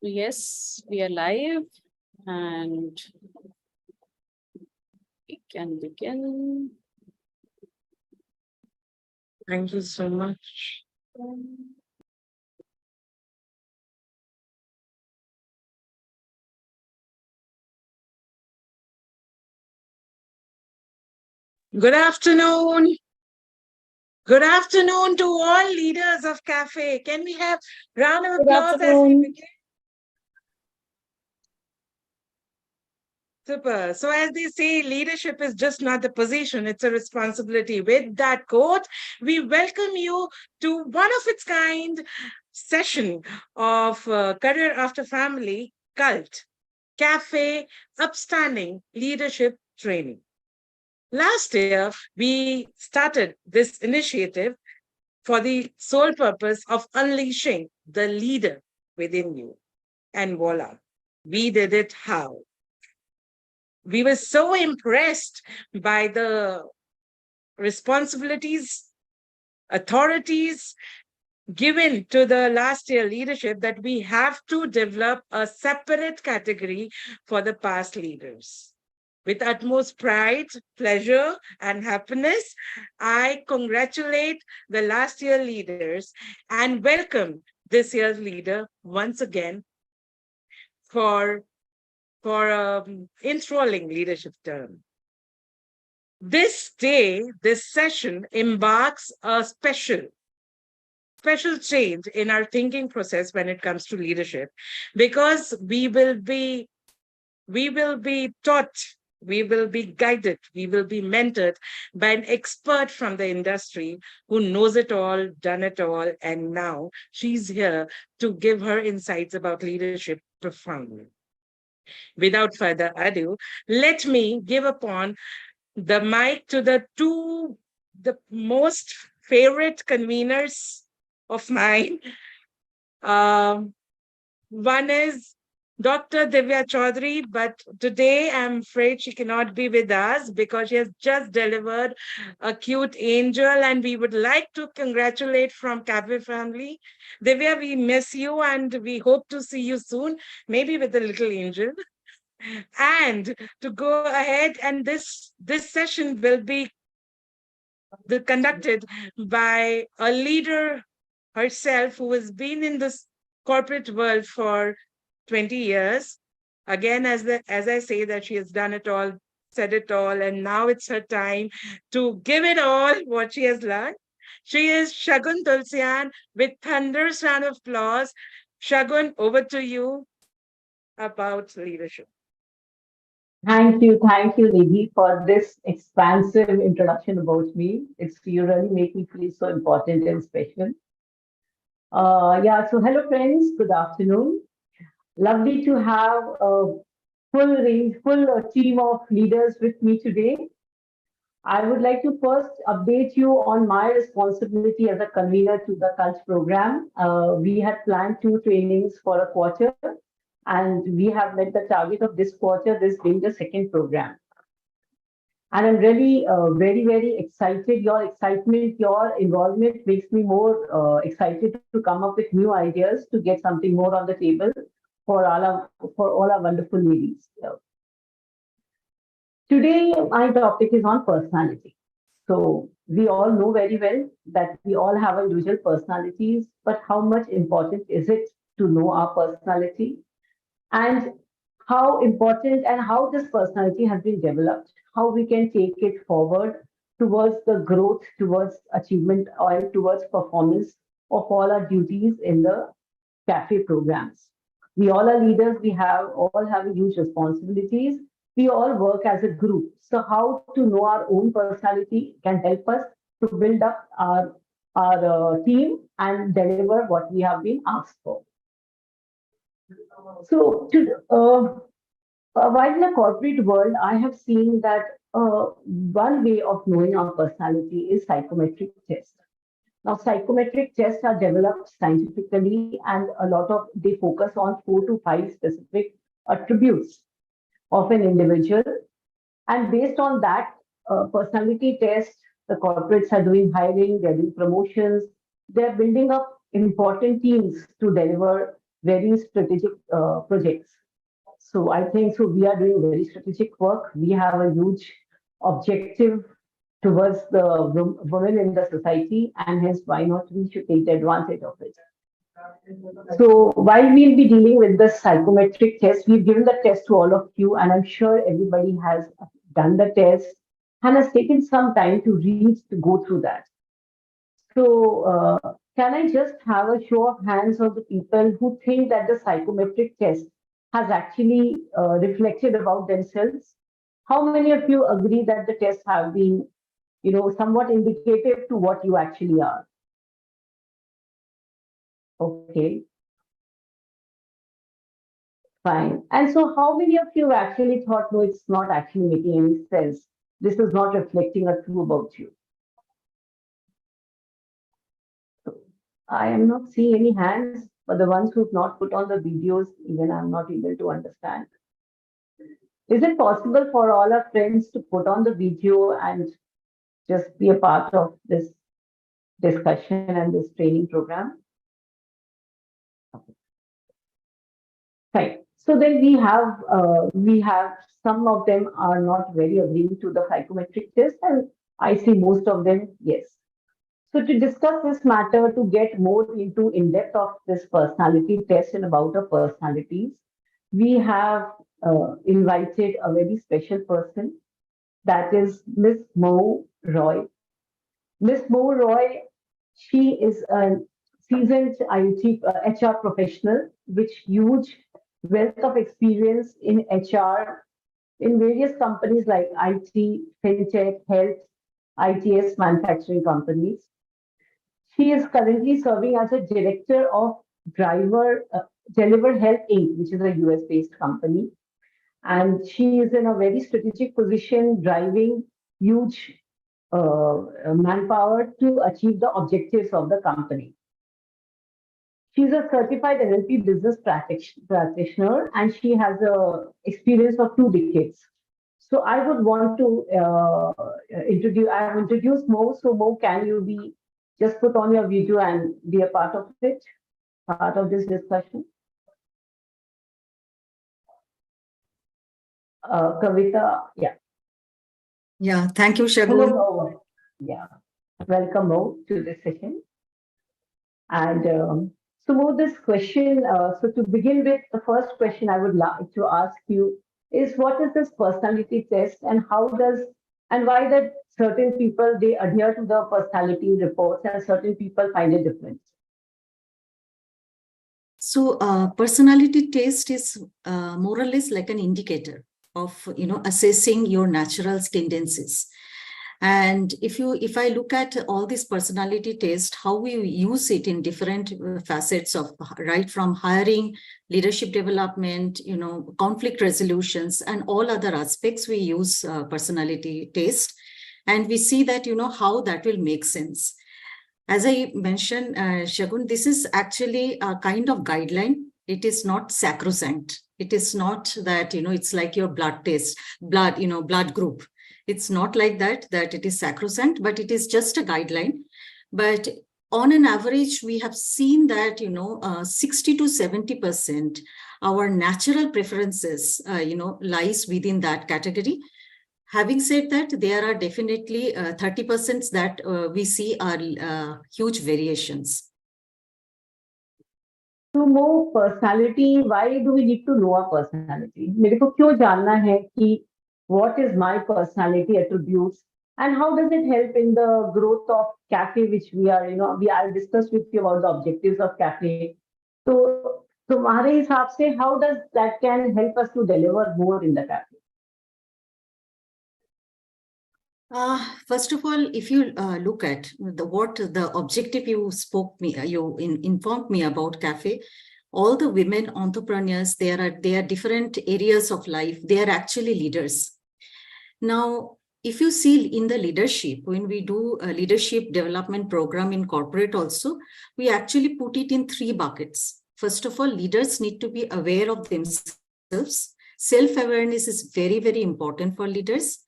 Yes, we are live and we can begin. Thank you so much. Good afternoon. Good afternoon to all leaders of cafe. Can we have round of Good applause as we afternoon. begin? Super. So as they say, leadership is just not the position, it's a responsibility. With that quote, we welcome you to one of its kind session of Career After Family Cult Cafe Upstanding Leadership Training. Last year, we started this initiative for the sole purpose of unleashing the leader within you. And voila, we did it how? We were so impressed by the responsibilities, authorities given to the last year leadership that we have to develop a separate category for the past leaders. With utmost pride, pleasure, and happiness, I congratulate the last year leaders and welcome this year's leader once again for, for enthralling leadership term. This day, this session embarks a special change in our thinking process when it comes to leadership, because we will be taught, we will be guided, we will be mentored by an expert from the industry who knows it all, done it all, and now she's here to give her insights about leadership profoundly. Without further ado, let me give upon the mic to the most favorite conveners of mine. Um, One is Dr. Divya Chaudhary, but today I'm afraid she cannot be with us because she has just delivered a cute angel, and we would like to congratulate from Cafe family. Divya, we miss you and we hope to see you soon, maybe with a little angel. And to go ahead, and this session will be conducted by a leader herself who has been in this corporate world for 20 years. Again, as I say that she has done it all, said it all, and now it's her time to give it all what she has learned. She is Shagun Tulsian with thunderous round of applause. Shagun, over to you about leadership. Thank you, Nidhi, for this expansive introduction about me. You really make me feel so important and special. So hello friends, good afternoon. Lovely to have a full team of leaders with me today. I would like to first update you on my responsibility as a convener to the CULT program. We had planned two trainings for a quarter, and we have met the target of this quarter, this being the second program. And I'm really very excited. Your excitement, your involvement makes me more excited to come up with new ideas to get something more on the table for all our wonderful ladies. Today, my topic is on personality. So we all know very well that we all have our individual personalities, but how much important is it to know our personality? And how important and how this personality has been developed, how we can take it forward towards the growth, towards achievement, or towards performance of all our duties in the cafe programs. We all are leaders, we have all have huge responsibilities. We all work as a group. So how to know our own personality can help us to build up our team and deliver what we have been asked for. While in the corporate world, I have seen that one way of knowing our personality is psychometric tests. Now, psychometric tests are developed scientifically, and a lot of they focus on 4 to 5 specific attributes of an individual. And based on that personality test, the corporates are doing hiring, they're doing promotions, they're building up important teams to deliver very strategic projects. So I think so we are doing very strategic work. We have a huge objective towards the women in the society, and hence why not we should take the advantage of it. So while we'll be dealing with the psychometric test, we've given the test to all of you, and I'm sure everybody has done the test and has taken some time to read, to go through that. So can I just have a show of hands of the people who think that the psychometric test has actually reflected about themselves? How many of you agree that the tests have been, somewhat indicative to what you actually are? Okay, fine. And so how many of you actually thought, no, it's not actually making any sense? This is not reflecting a true about you. So I am not seeing any hands, but the ones who've not put on the videos, even I'm not able to understand. Is it possible for all our friends to put on the video and just be a part of this discussion and this training program? Right. So then we have some of them are not very agreeing to the psychometric test, and I see most of them yes. So to discuss this matter, to get more into in depth of this personality test and about our personalities, we have invited a very special person, that is Miss Mou Roy. Miss Mou Roy, she is a seasoned IT HR professional with huge wealth of experience in HR in various companies like IT, fintech, health, ITS manufacturing companies. She is currently serving as a director of Deliver Health Inc., which is a US based company. And she is in a very strategic position, driving huge manpower to achieve the objectives of the company. She's a certified NLP business practitioner, and she has a experience of 2 decades. So I would want to I have introduced Mo. So Mo, can you be just put on your video and be a part of it, part of this discussion? Kavita, yeah. Yeah, thank you, Hello, Shagun. Mo. Yeah, welcome Mo to this session. And so Mo, this question, so to begin with, the first question I would like to ask you is, what is this personality test, and why that certain people, they adhere to the personality reports and certain people find it different? So personality test is more or less like an indicator of, assessing your natural tendencies. And if I look at all these personality tests, how we use it in different facets of, right from hiring, leadership development, conflict resolutions, and all other aspects, we use personality test. And we see that, how that will make sense. As I mentioned, Shagun, this is actually a kind of guideline. It is not sacrosanct. It is not that, it's like your blood test, blood group. It's not like that it is sacrosanct, but it is just a guideline. But on an average, we have seen that, 60 to 70%, our natural preferences, lies within that category. Having said that, there are definitely 30% that we see are huge variations. To know personality, why do we need to know our personality? मेरे को क्यों जानना है कि what is my personality attributes, and how does it help in the growth of cafe, which we are discussed with you about the objectives of cafe. So तुम्हारे हिसाब से, how does that can help us to deliver more in the cafe? First of all, if you look at the objective you informed me about cafe, all the women entrepreneurs, they are different areas of life. They are actually leaders. Now, if you see in the leadership, when we do a leadership development program in corporate also, we actually put it in 3 buckets. First of all, leaders need to be aware of themselves. Self-awareness is very, very important for leaders.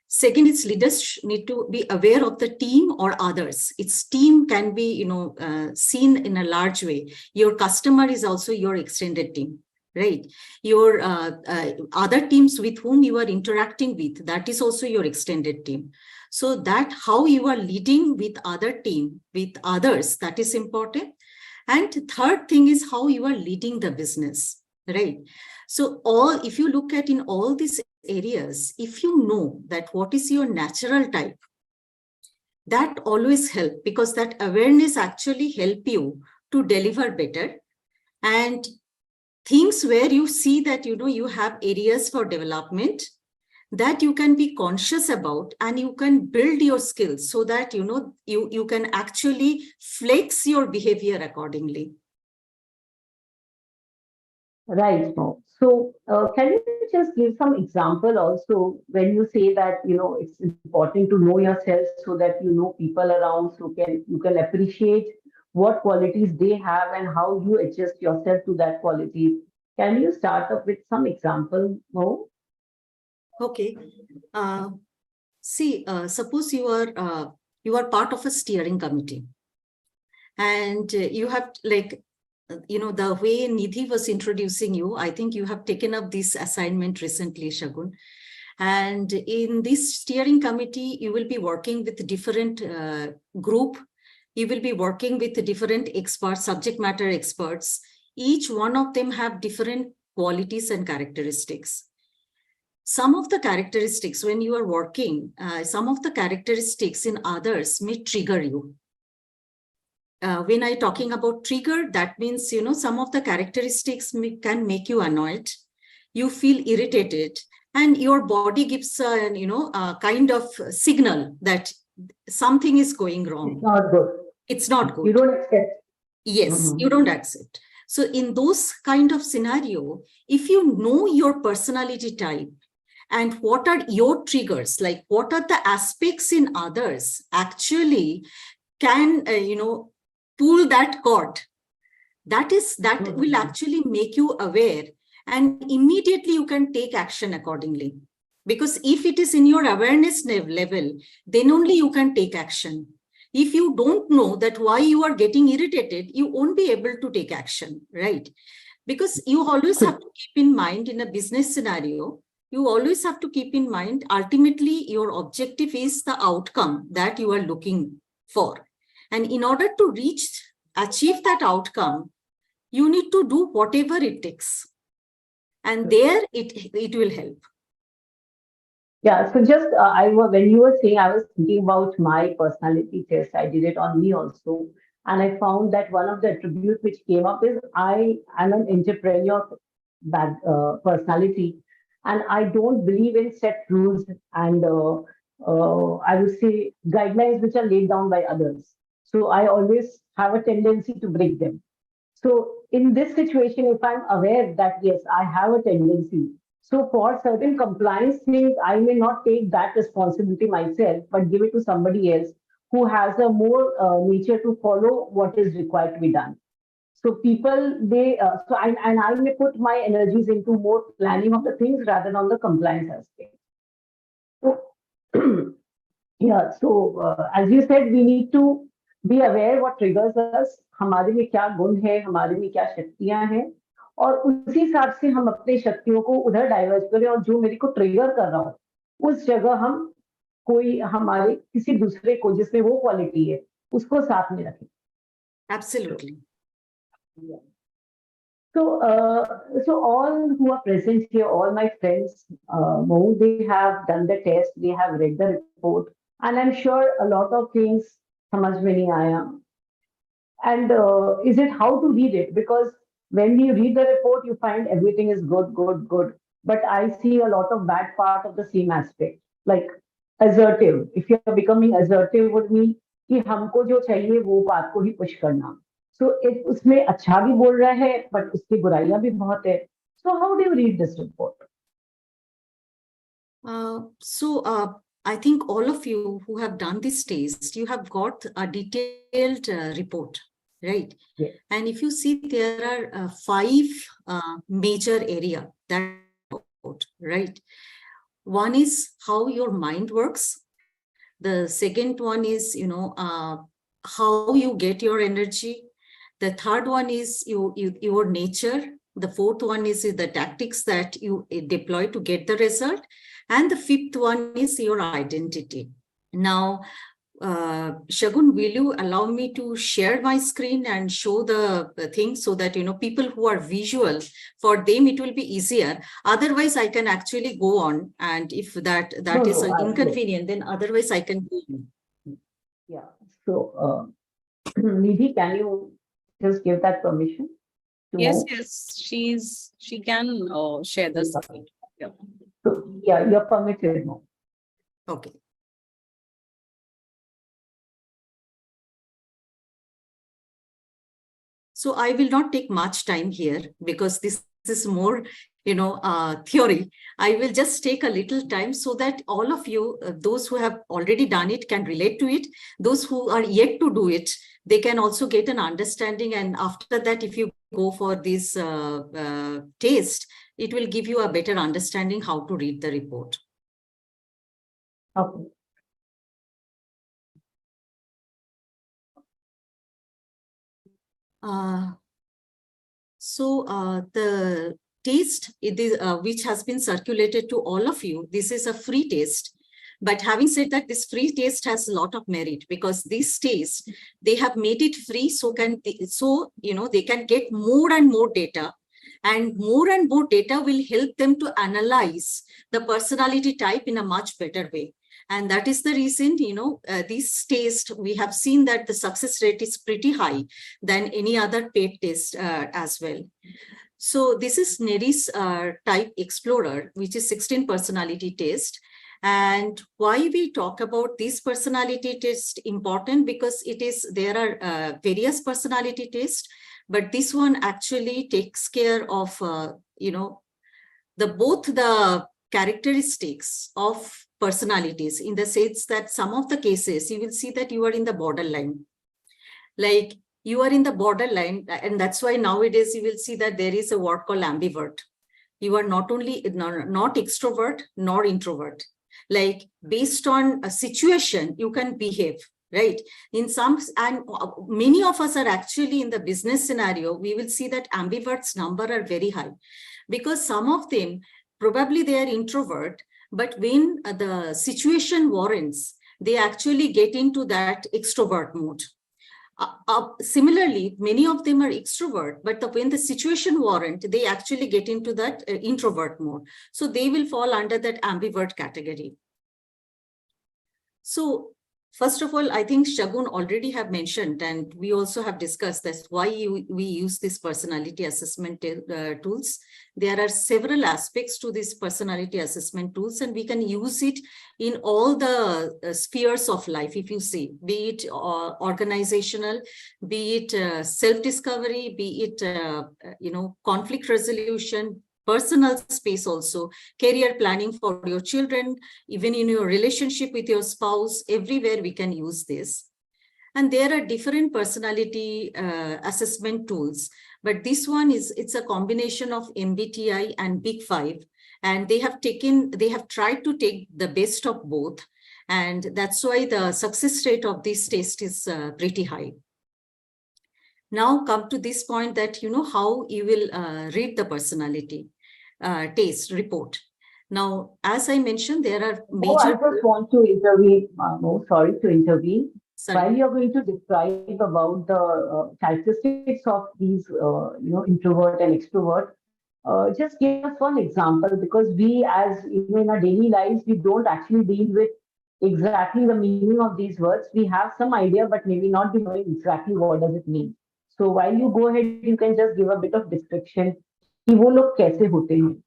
Second is leaders need to be aware of the team or others. Its team can be, seen in a large way. Your customer is also your extended team, right? Your other teams with whom you are interacting with, that is also your extended team. So that how you are leading with other team, with others, that is important. And third thing is how you are leading the business, right? So if you look at in all these areas, if you know that what is your natural type, that always help, because that awareness actually help you to deliver better. And things where you see that, you have areas for development that you can be conscious about, and you can build your skills so that, you can actually flex your behavior accordingly. Right, Mo. So, can you just give some example also when you say that it's important to know yourself so that you know people around, so you can appreciate what qualities they have and how you adjust yourself to that quality. Can you start up with some example, Mo? Okay. Suppose you are part of a steering committee, and you have the way Nidhi was introducing you, I think you have taken up this assignment recently, Shagun. And in this steering committee, you will be working with different group. You will be working with different experts, subject matter experts. Each one of them have different qualities and characteristics. Some of the characteristics when you are working, some of the characteristics in others may trigger you. When I'm talking about trigger, that means, some of the characteristics can make you annoyed. You feel irritated, and your body gives a kind of signal that something is going wrong. It's not good. It's not good. You don't accept. Yes, you don't accept. So in those kind of scenario, if you know your personality type and what are your triggers, like what are the aspects in others actually can, pull that cord, that will actually make you aware, and immediately you can take action accordingly. Because if it is in your awareness level, then only you can take action. If you don't know that why you are getting irritated, you won't be able to take action, right? Because you always have to keep in mind, in a business scenario, you always have to keep in mind, ultimately your objective is the outcome that you are looking for. And in order to achieve that outcome, you need to do whatever it takes. And there it will help. Yeah, so just when you were saying, I was thinking about my personality test. I did it on me also, and I found that one of the attributes which came up is I am an entrepreneur personality, and I don't believe in set rules and I would say guidelines which are laid down by others. So I always have a tendency to break them. So in this situation, if I'm aware that yes, I have a tendency, so for certain compliance things, I may not take that responsibility myself, but give it to somebody else who has a more nature to follow what is required to be done. So people, and I may put my energies into more planning of the things rather than on the compliance aspect. So, yeah, so as you said, we need to be aware what triggers us, हमारे में क्या गुण है, हमारे में क्या शक्तियां हैं, और उसी हिसाब से हम अपने शक्तियों को उधर डाइवर्ट करें, और जो मेरे को ट्रिगर कर रहा हो उस जगह हम कोई हमारे किसी दूसरे को जिसमें वो क्वालिटी है उसको साथ में रखें. Absolutely. Yeah. So all who are present here, all my friends, Mo, they have done the test, they have read the report, and I'm sure a lot of things समझ में नहीं आया. And is it how to read it? Because when you read the report, you find everything is good, good, good. But I see a lot of bad part of the same aspect, like assertive. If you are becoming assertive, would mean कि हमको जो चाहिए वो बात को ही push करना. So उसमें अच्छा भी बोल रहा है, but उसकी बुराइयां भी बहुत है. So how do you read this report? I think all of you who have done this test, you have got a detailed report, right? Yes. And if you see, there are 5 major areas that, right? One is how your mind works. The second one is, how you get your energy. The third one is your nature. The fourth one is the tactics that you deploy to get the result. And the fifth one is your identity. Now, Shagun, will you allow me to share my screen and show the thing so that, people who are visual, for them it will be easier. Otherwise, I can actually go on. And if that is inconvenient, then otherwise I can go on. Yeah. So, Nidhi, can you just give that permission? Yes, yes, she can share the screen. Yeah. So, yeah, you're permitted now. Okay. So I will not take much time here because this is more, theory. I will just take a little time so that all of you, those who have already done it, can relate to it. Those who are yet to do it, they can also get an understanding. And after that, if you go for this taste, it will give you a better understanding how to read the report. Okay. The taste, which has been circulated to all of you, this is a free taste. But having said that, this free taste has a lot of merit because this taste, they have made it free so they can get more and more data, and more data will help them to analyze the personality type in a much better way. And that is the reason, this taste, we have seen that the success rate is pretty high than any other paid test as well. So this is Neri's type explorer, which is 16 personality test. And why we talk about this personality test important, because there are various personality tests, but this one actually takes care of, both the characteristics of personalities, in the sense that some of the cases you will see that you are in the borderline. Like you are in the borderline, and that's why nowadays you will see that there is a word called ambivert. You are not extrovert nor introvert. Like based on a situation, you can behave, right? In some, and many of us are actually in the business scenario, we will see that ambiverts number are very high because some of them, probably they are introvert, but when the situation warrants, they actually get into that extrovert mode. Similarly, many of them are extrovert, but when the situation warrant, they actually get into that introvert mode. So they will fall under that ambivert category. So first of all, I think Shagun already have mentioned, and we also have discussed that's why we use this personality assessment tools. There are several aspects to this personality assessment tools, and we can use it in all the spheres of life, if you see, be it organizational, be it self-discovery, be it, conflict resolution, personal space also, career planning for your children, even in your relationship with your spouse, everywhere we can use this. And there are different personality assessment tools, but this one it's a combination of MBTI and Big Five, and they have tried to take the best of both. And that's why the success rate of this test is pretty high. Now come to this point that, how you will read the personality taste report. Now, as I mentioned, there are major... I just want to intervene, sorry to intervene. Sorry. While you're going to describe about the characteristics of these, introvert and extrovert, just give us one example, because we, as in our daily lives, we don't actually deal with exactly the meaning of these words. We have some idea, but maybe not be knowing exactly what does it mean. So while you go ahead, you can just give a bit of description. कि वो लोग कैसे होते हैं.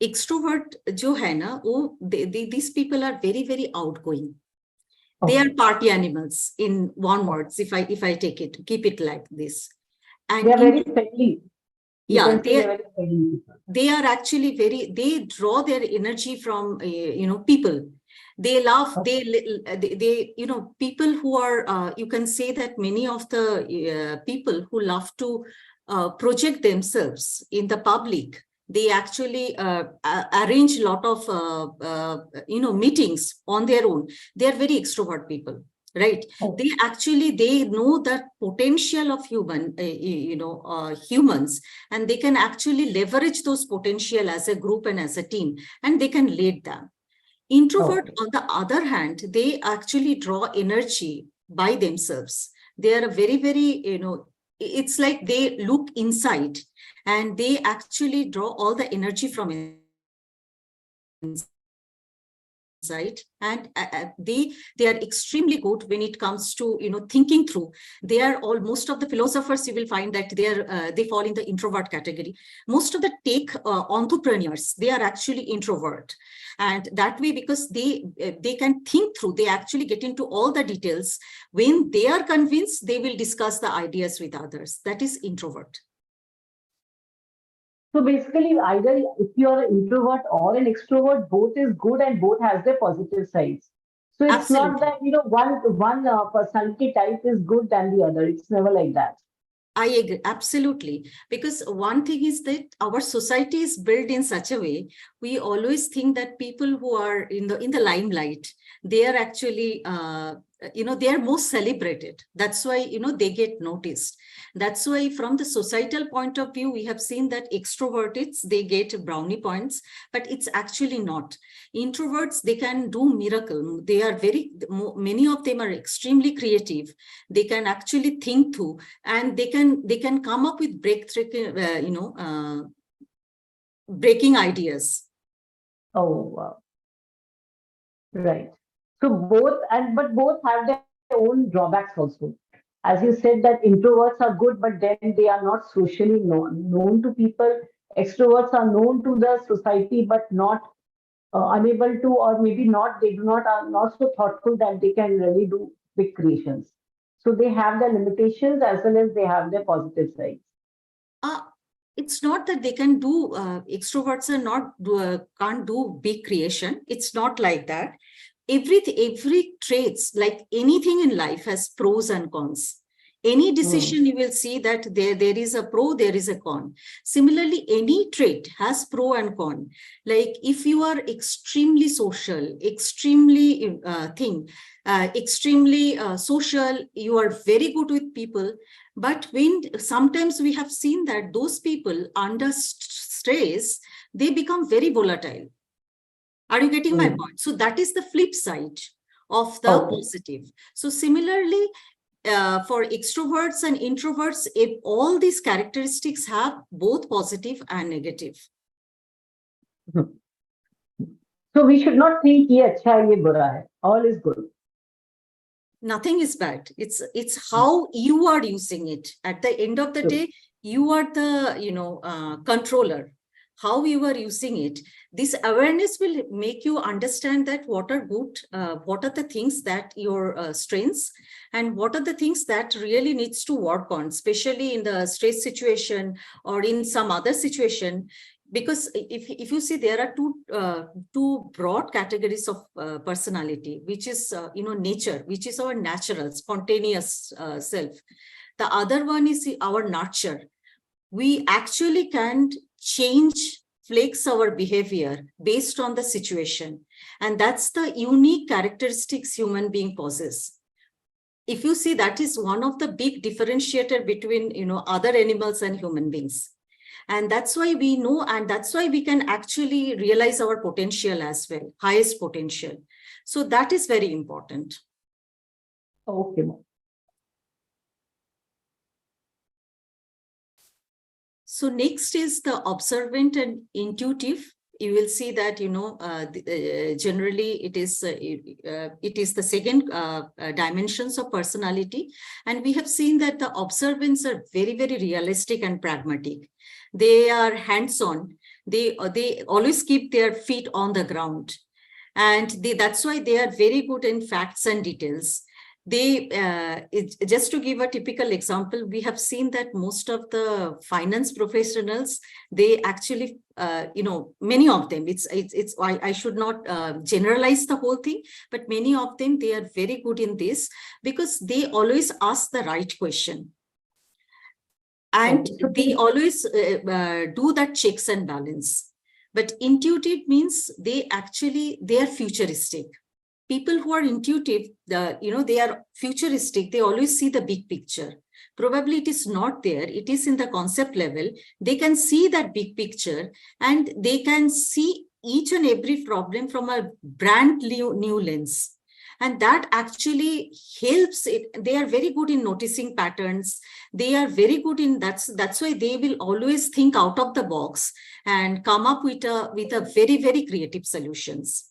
Extrovert जो है ना, वो these people are very, very outgoing. They are party animals, in one words, if I take it, keep it like this. And they are very friendly. Yeah, they are actually they draw their energy from, people. They love, they people who are, you can say that many of the people who love to project themselves in the public, They actually arrange a lot of meetings on their own. They are very extrovert people, right? Oh. They know the potential of humans, and they can actually leverage those potential as a group and as a team, and they can lead them. Introvert, Okay. on the other hand, they actually draw energy by themselves. They are very, very, it's like they look inside and they actually draw all the energy from inside, and they are extremely good when it comes to thinking through. They are all, most of the philosophers, you will find that they fall in the introvert category. Most of the tech entrepreneurs, they are actually introvert, and that way, because they can think through, they actually get into all the details. When they are convinced, they will discuss the ideas with others. That is introvert. So basically, either if you are an introvert or an extrovert, both is good and both has their positive sides. So it's not Absolutely. that one personality type is good than the other. It's never like that. I agree, absolutely. Because one thing is that our society is built in such a way, we always think that people who are in the limelight, they are actually they are most celebrated. That's why they get noticed. That's why from the societal point of view, we have seen that extroverts, they get brownie points, but it's actually not. Introverts, they can do miracle. They are many of them are extremely creative. They can actually think through, and they can come up with breaking ideas. Oh, wow. Right. So but both have their own drawbacks also. As you said that introverts are good, but then they are not socially known to people. Extroverts are known to the society, but not unable to, or maybe not, they do not are not so thoughtful that they can really do big creations. So they have their limitations as well as they have their positive sides. uh, it's not that they can do extroverts are not can't do big creation. It's not like that. Every traits, like anything in life, has pros and cons. Any decision, you will see that there is a pro, there is a con. Similarly, any trait has pro and con. Like if you are extremely social, extremely extremely social, you are very good with people. But when sometimes we have seen that those people under stress, they become very volatile. Are you getting my point? So that is the flip side of the Okay. positive. So similarly, for extroverts and introverts, if all these characteristics have both positive and negative. So we should not think ye acha hai, ye bura hai. All is good. Nothing is bad. It's how you are using it. At the end of the True. day, you are the controller. How you are using it. This awareness will make you understand that what are good, what are the things that your strengths, and what are the things that really needs to work on, especially in the stress situation or in some other situation. Because if you see, there are two broad categories of personality, which is nature, which is our natural spontaneous self. The other one is our nurture. We actually can change, flex our behavior based on the situation, and that's the unique characteristics human being possess. If you see, that is one of the big differentiator between other animals and human beings. And that's why we know, and that's why we can actually realize our potential as well, highest potential. So that is very important. Okay. So next is the observant and intuitive. You will see that generally it is the second dimensions of personality, and we have seen that the observants are very, very realistic and pragmatic. They are hands-on. They always keep their feet on the ground, and that's why they are very good in facts and details. Just to give a typical example, we have seen that most of the finance professionals, they actually many of them, I should not generalize the whole thing, but many of them, they are very good in this because they always ask the right question. And Okay. So they always do that checks and balance. But intuitive means they are futuristic. People who are intuitive, they are futuristic, they always see the big picture. Probably it is not there, it is in the concept level. They can see that big picture, and they can see each and every problem from a brand new lens. And that actually helps it. They are very good in noticing patterns. They are very good in that's why they will always think out of the box and come up with a very, very creative solutions.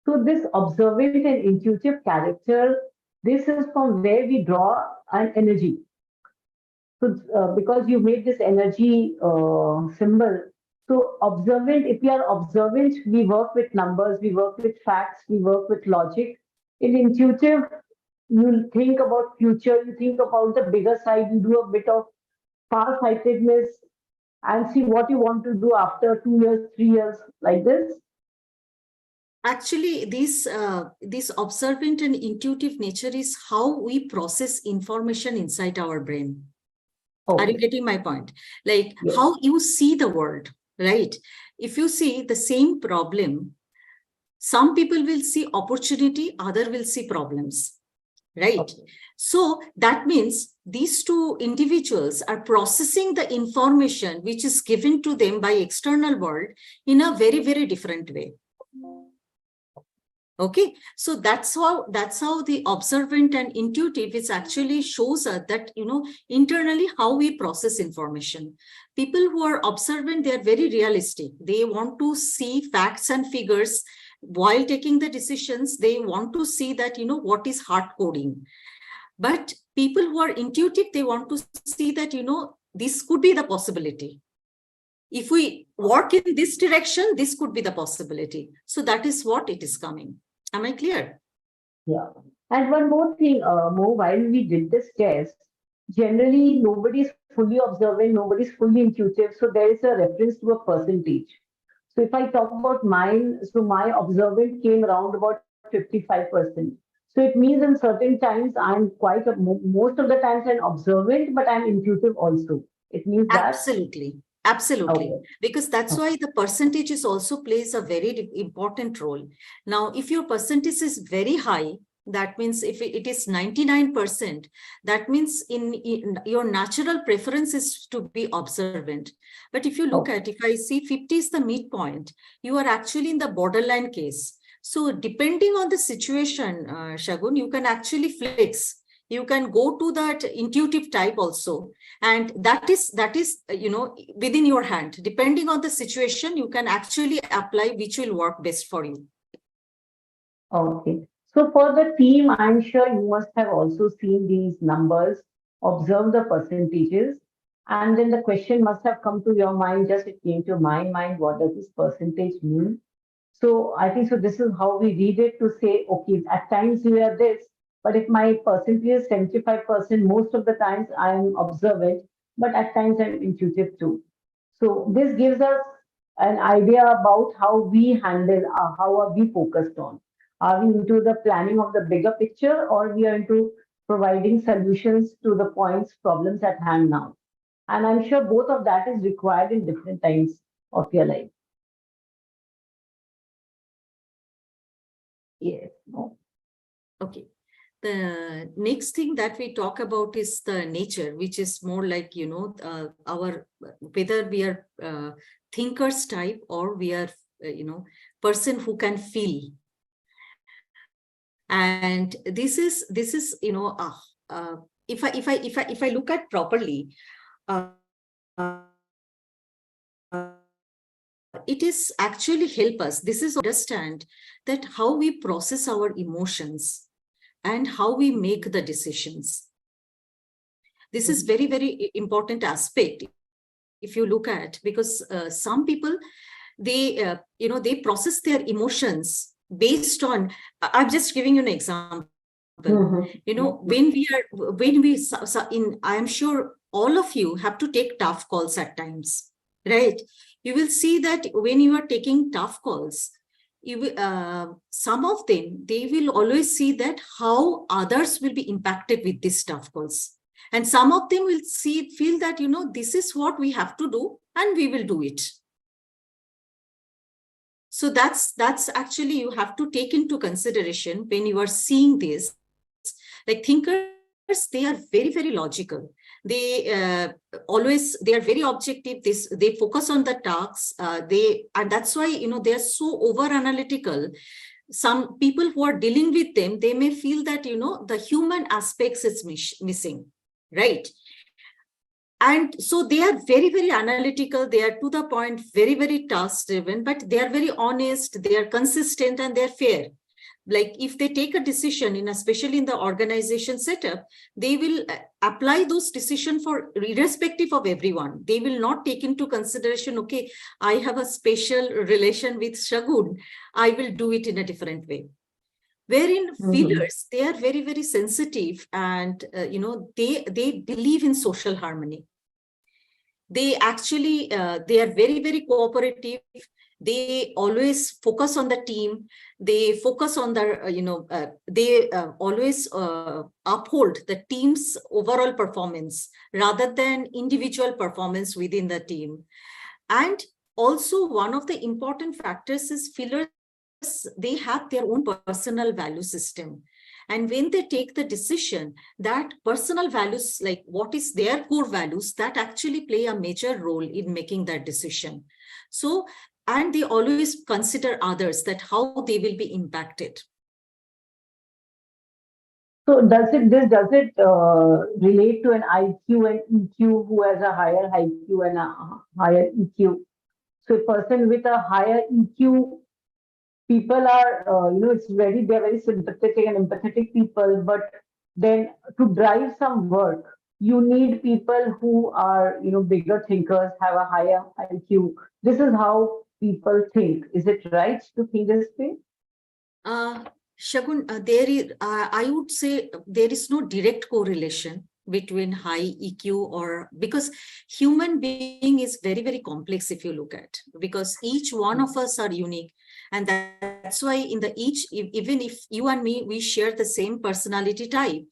So this observant and intuitive character, this is from where we draw an energy. So because you made this energy symbol, so observant, if we are observant, we work with numbers, we work with facts, we work with logic. In intuitive, you think about future, you think about the bigger side, you do a bit of far-sightedness and see what you want to do after 2 years, 3 years, like this. Actually, this observant and intuitive nature is how we process information inside our brain. Are you Okay. getting my point? Like Yes. how you see the world, right? If you see the same problem, some people will see opportunity, other will see problems, right? Okay. So that means these two individuals are processing the information which is given to them by external world in a very, very different way. Okay, so that's how the observant and intuitive is actually shows us that, internally how we process information. People who are observant, they are very realistic. They want to see facts and figures while taking the decisions. They want to see that, what is hard coding. But people who are intuitive, they want to see that, this could be the possibility. If we work in this direction, this could be the possibility. So that is what it is coming. Am I clear? Yeah. And one more thing, Mo, while we did this test, generally nobody's fully observant, nobody's fully intuitive. So there is a reference to a percentage. So if I talk about mine, so my observant came around about 55%. So it means in certain times I'm most of the times I'm observant, but I'm intuitive also. It means that. Absolutely. Absolutely. Okay. Because that's why the percentages also plays a very important role. Now, if your percentage is very high, that means if it is 99%, that means in your natural preference is to be observant. But if you look at, if I see 50 is the midpoint, you are actually in the borderline case. So depending on the situation, Shagun, you can actually flex. You can go to that intuitive type also. And that is, within your hand. Depending on the situation, you can actually apply which will work best for you. Okay. So for the team, I'm sure you must have also seen these numbers, observed the percentages, and then the question must have come to your mind, just it came to my mind, what does this percentage mean? So I think so this is how we read it to say, okay, at times we are this, but if my percentage is 75%, most of the times I'm observant, but at times I'm intuitive too. So this gives us an idea about how we handle, how are we focused on. Are we into the planning of the bigger picture, or we are into providing solutions to the points, problems at hand now? And I'm sure both of that is required in different times of your life. Yes. No. Okay. The next thing that we talk about is the nature, which is more like, our, whether we are thinkers type or we are, person who can feel. And this is, if I look at properly, it is actually help us. This is understand that how we process our emotions and how we make the decisions. This is very, very important aspect if you look at, because some people, they, they process their emotions based on, I'm just giving you an example. I'm sure all of you have to take tough calls at times, right? You will see that when you are taking tough calls, some of them, they will always see that how others will be impacted with these tough calls. And some of them will feel that, this is what we have to do and we will do it. So that's actually, you have to take into consideration when you are seeing this. Like thinkers, they are very, very logical. They are very objective. They focus on the tasks. And that's why, they are so over analytical. Some people who are dealing with them, they may feel that, the human aspects is missing, right? And so they are very, very analytical. They are to the point, very, very task driven, but they are very honest, they are consistent, and they're fair. Like if they take a decision, especially in the organization setup, they will apply those decisions for irrespective of everyone. They will not take into consideration, okay, I have a special relation with Shagun, I will do it in a different way. Wherein feelers, they are very, very sensitive, and they believe in social harmony. They actually they are very, very cooperative. They always focus on the team. They focus on the they always uphold the team's overall performance rather than individual performance within the team. And also, one of the important factors is feelers, they have their own personal value system. And when they take the decision, that personal values, like what is their core values, that actually play a major role in making that decision. So, and they always consider others, that how they will be impacted. So does it relate to an IQ and EQ, who has a higher IQ and a higher EQ? So a person with a higher EQ, people are, they're very sympathetic and empathetic people, but then to drive some work, you need people who are, bigger thinkers, have a higher IQ. This is how people think. Is it right to think this way? Shagun, I would say there is no direct correlation between high EQ because human being is very, very complex if you look at, because each one of us are unique. And that's why even if you and me, we share the same personality type,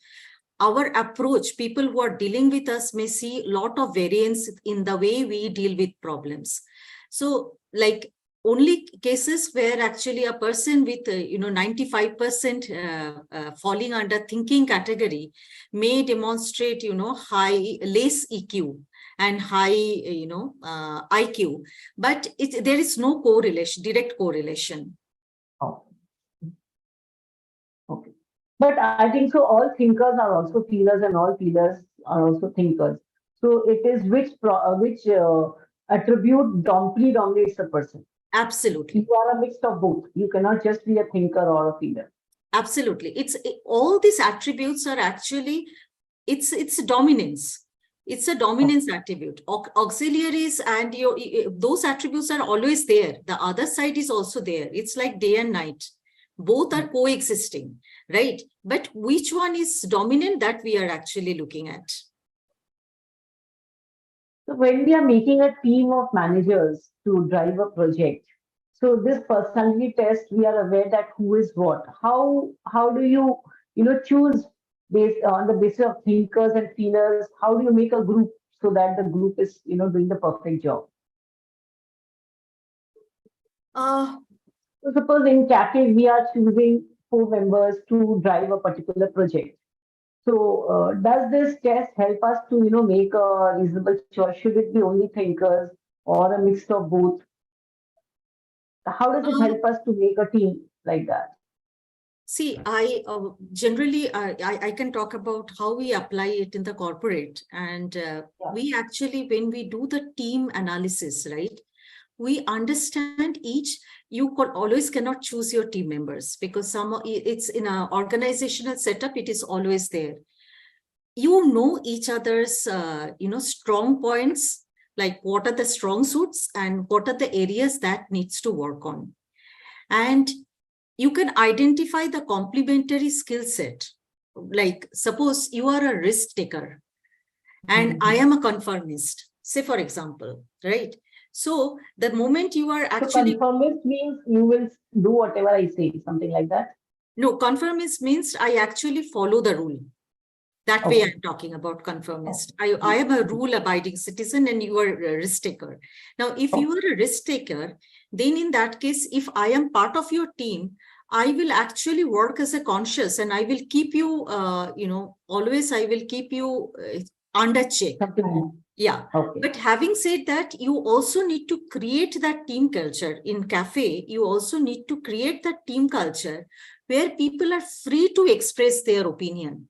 our approach, people who are dealing with us may see a lot of variance in the way we deal with problems. So like, only cases where actually a person with 95% falling under thinking category may demonstrate less EQ and high IQ, but there is no direct correlation. Oh. Okay. But I think so all thinkers are also feelers, and all feelers are also thinkers. So it is which attribute dominates a person. Absolutely. You are a mix of both. You cannot just be a thinker or a feeler. Absolutely. All these attributes are actually, it's dominance. It's a dominance attribute. Auxiliaries and those attributes are always there. The other side is also there. It's like day and night. Both are coexisting, right? But which one is dominant, that we are actually looking at. So when we are making a team of managers to drive a project, so this personality test, we are aware that who is what. How do you choose based on the basis of thinkers and feelers? How do you make a group so that the group is doing the perfect job? So suppose in cafe we are choosing 4 members to drive a particular project. So does this test help us to make a reasonable choice? Should it be only thinkers or a mix of both? How does it help us to make a team like that? See, I generally, I can talk about how we apply it in the corporate. And we actually, when we do the team analysis, right, we understand you always cannot choose your team members, because it's in an organizational setup, it is always there. You know each other's, strong points, like what are the strong suits and what are the areas that needs to work on. And you can identify the complementary skill set. Like suppose you are a risk taker and I am a conformist, say for example, right? So the moment you are actually— So conformist means you will do whatever I say, something like that? No, conformist means I actually follow the rule. That way Okay. I'm talking about conformist. I am a rule-abiding citizen and you are a risk taker. Now, if you are a risk taker, then in that case, if I am part of your team, I will actually work as a conscious and I will keep you, always I will keep you under check. Something. Yeah. Okay. But having said that, you also need to create that team culture in cafe. You also need to create that team culture where people are free to express their opinion.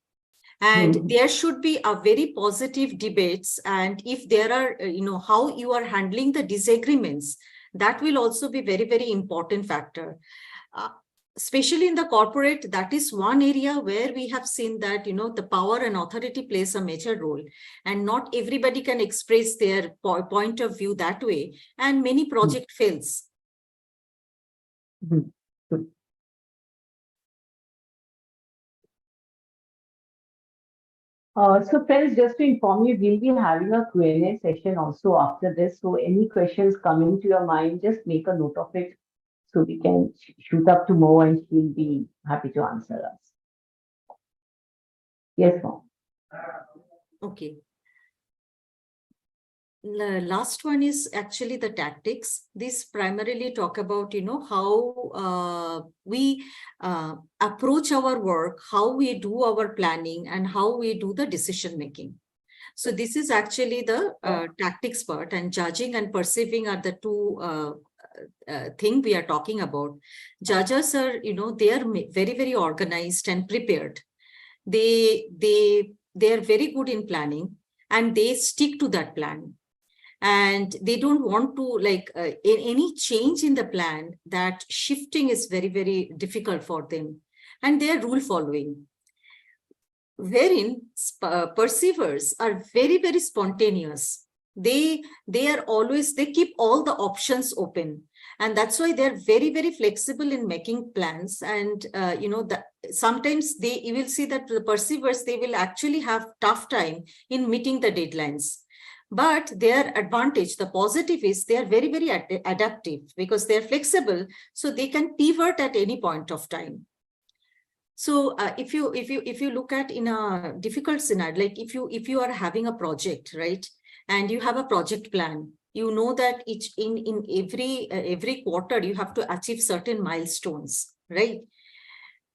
And there should be a very positive debates. And if there are, how you are handling the disagreements, that will also be very, very important factor. Especially in the corporate, that is one area where we have seen that, the power and authority plays a major role. And not everybody can express their point of view that way. And many project fails. Good. So friends, just to inform you, we'll be having a Q&A session also after this. So any questions coming to your mind, just make a note of it so we can shoot up to Mo and she'll be happy to answer us. Yes, Mo. Okay. The last one is actually the tactics. This primarily talk about, how we approach our work, how we do our planning, and how we do the decision making. So this is actually the tactics part, and judging and perceiving are the two thing we are talking about. Judges are, they are very, very organized and prepared. They are very good in planning and they stick to that plan. And they don't want to any change in the plan, that shifting is very, very difficult for them. And they are rule following. Wherein perceivers are very, very spontaneous. They keep all the options open. And that's why they're very, very flexible in making plans. And, sometimes you will see that the perceivers, they will actually have tough time in meeting the deadlines. But their advantage, the positive is they are very, very adaptive because they're flexible. So they can pivot at any point of time. So if you look at in a difficult scenario, like if you are having a project, right, and you have a project plan, you know that in every quarter you have to achieve certain milestones, right?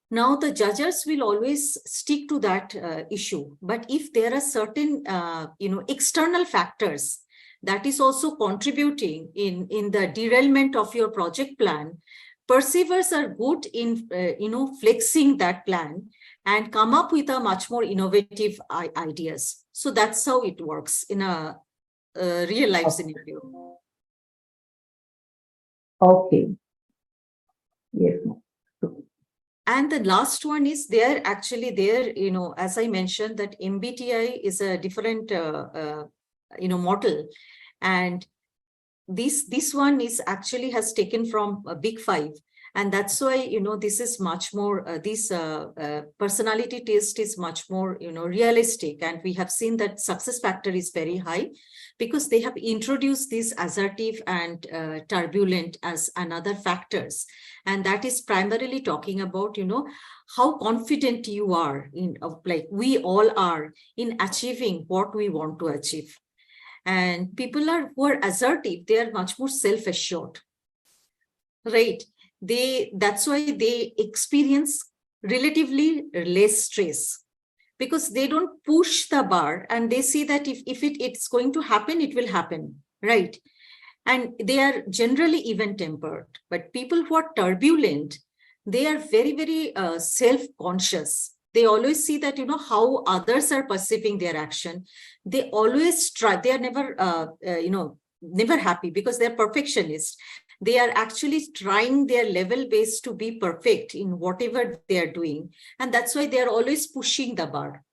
Now the judges will always stick to that issue, but if there are certain external factors that is also contributing in the derailment of your project plan, perceivers are good in flexing that plan and come up with a much more innovative ideas. So that's how it works in a real life scenario. Okay. Yes. And the last one is as I mentioned, that MBTI is a different, model. And this one is actually has taken from a Big Five. And that's why, this is much more, personality test is much more, realistic. And we have seen that success factor is very high because they have introduced this assertive and turbulent as another factors. And that is primarily talking about, how confident you are like we all are in achieving what we want to achieve. And people who are assertive, they are much more self-assured, right? That's why they experience relatively less stress because they don't push the bar and they see that if it's going to happen, it will happen, right? And they are generally even-tempered. But people who are turbulent, they are very, very self-conscious. They always see that, how others are perceiving their action. They always try. They are never, never happy because they're perfectionists. They are actually trying their level best to be perfect in whatever they are doing. And that's why they are always pushing the bar.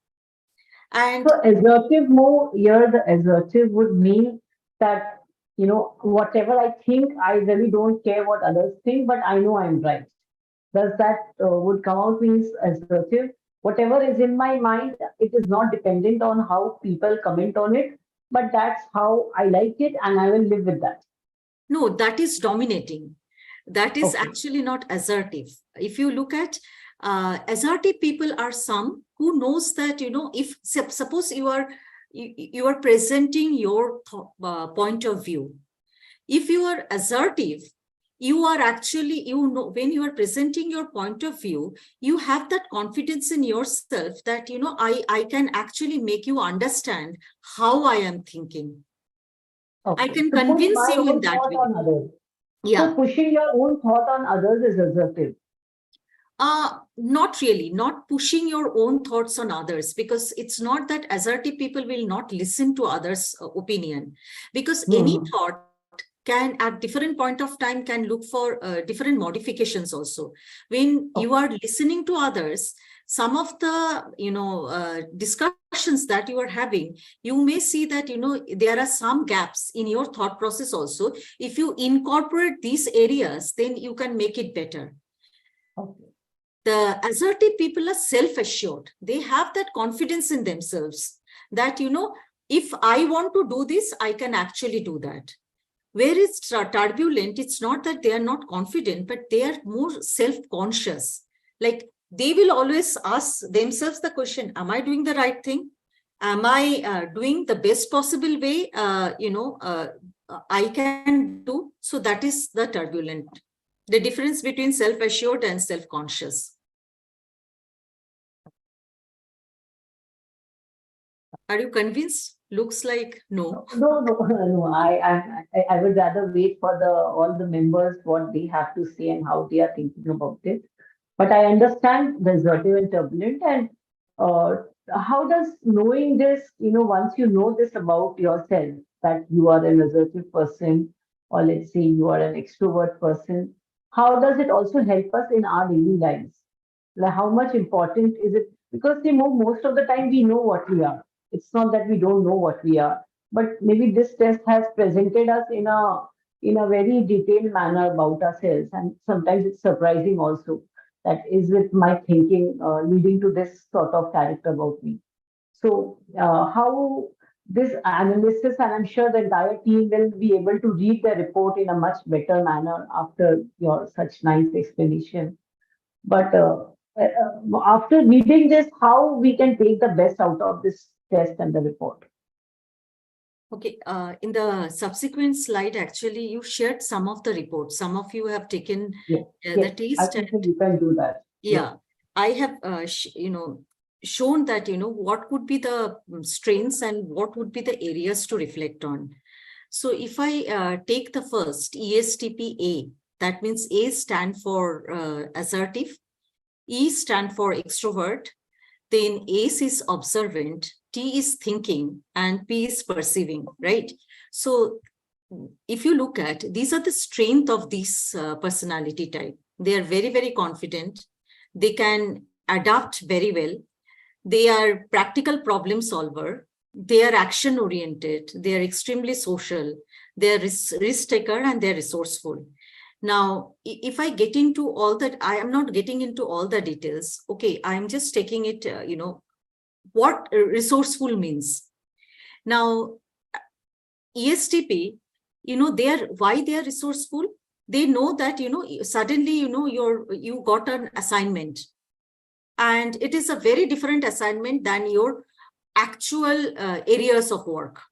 And so assertive Mo, here the assertive would mean that, whatever I think, I really don't care what others think, but I know I'm right. Does that would come out means assertive? Whatever is in my mind, it is not dependent on how people comment on it, but that's how I like it and I will live with that. no, that is dominating. That is Okay. actually not assertive. If you look at assertive people are some who knows that, if suppose you are presenting your point of view. If you are assertive, you are actually, when you are presenting your point of view, you have that confidence in yourself that, I can actually make you understand how I am thinking. I can To push convince my you in own that thought way. on others. Yeah. So pushing your own thought on others is assertive. Not really, not pushing your own thoughts on others, because it's not that assertive people will not listen to others' opinion, because any thought can at different point of time can look for different modifications also. When you are listening to others, some of the discussions that you are having, you may see that there are some gaps in your thought process also. If you incorporate these areas, then you can make it better. Okay. The assertive people are self-assured. They have that confidence in themselves that, if I want to do this, I can actually do that. Where it's turbulent, it's not that they are not confident, but they are more self-conscious. Like they will always ask themselves the question, am I doing the right thing? Am I doing the best possible way, I can do? So that is the turbulent. The difference between self-assured and self-conscious. Are you convinced? Looks like no. No. I would rather wait for all the members what they have to say and how they are thinking about it. But I understand the assertive and turbulent. And uh, how does knowing this, once you know this about yourself, that you are an assertive person, or let's say you are an extrovert person, how does it also help us in our daily lives? Like how much important is it? Because most of the time we know what we are. It's not that we don't know what we are, but maybe this test has presented us in a very detailed manner about ourselves, and sometimes it's surprising also that is it my thinking leading to this sort of character about me. So how this analysis, and I'm sure the entire team will be able to read the report in a much better manner after your such nice explanation. But after reading this, how we can take the best out of this test and the report? Okay, in the subsequent slide, actually, you shared some of the reports. Some of you have taken Yes, the I taste. think that you can do that. Yeah, I have, shown that, what would be the strengths and what would be the areas to reflect on. So if I take the first ESTP-A, that means A stand for assertive, E stand for extrovert, then ACE is observant, T is thinking, and P is perceiving, right? So if you look at, these are the strength of this personality type. They are very, very confident. They can adapt very well. They are practical problem solver. They are action oriented. They are extremely social. They are risk taker, and they're resourceful. Now, if I get into all that, I am not getting into all the details. Okay, I'm just taking it, what resourceful means. Now, ESTP, why they are resourceful. They know that, suddenly, you got an assignment, and it is a very different assignment than your actual areas of work.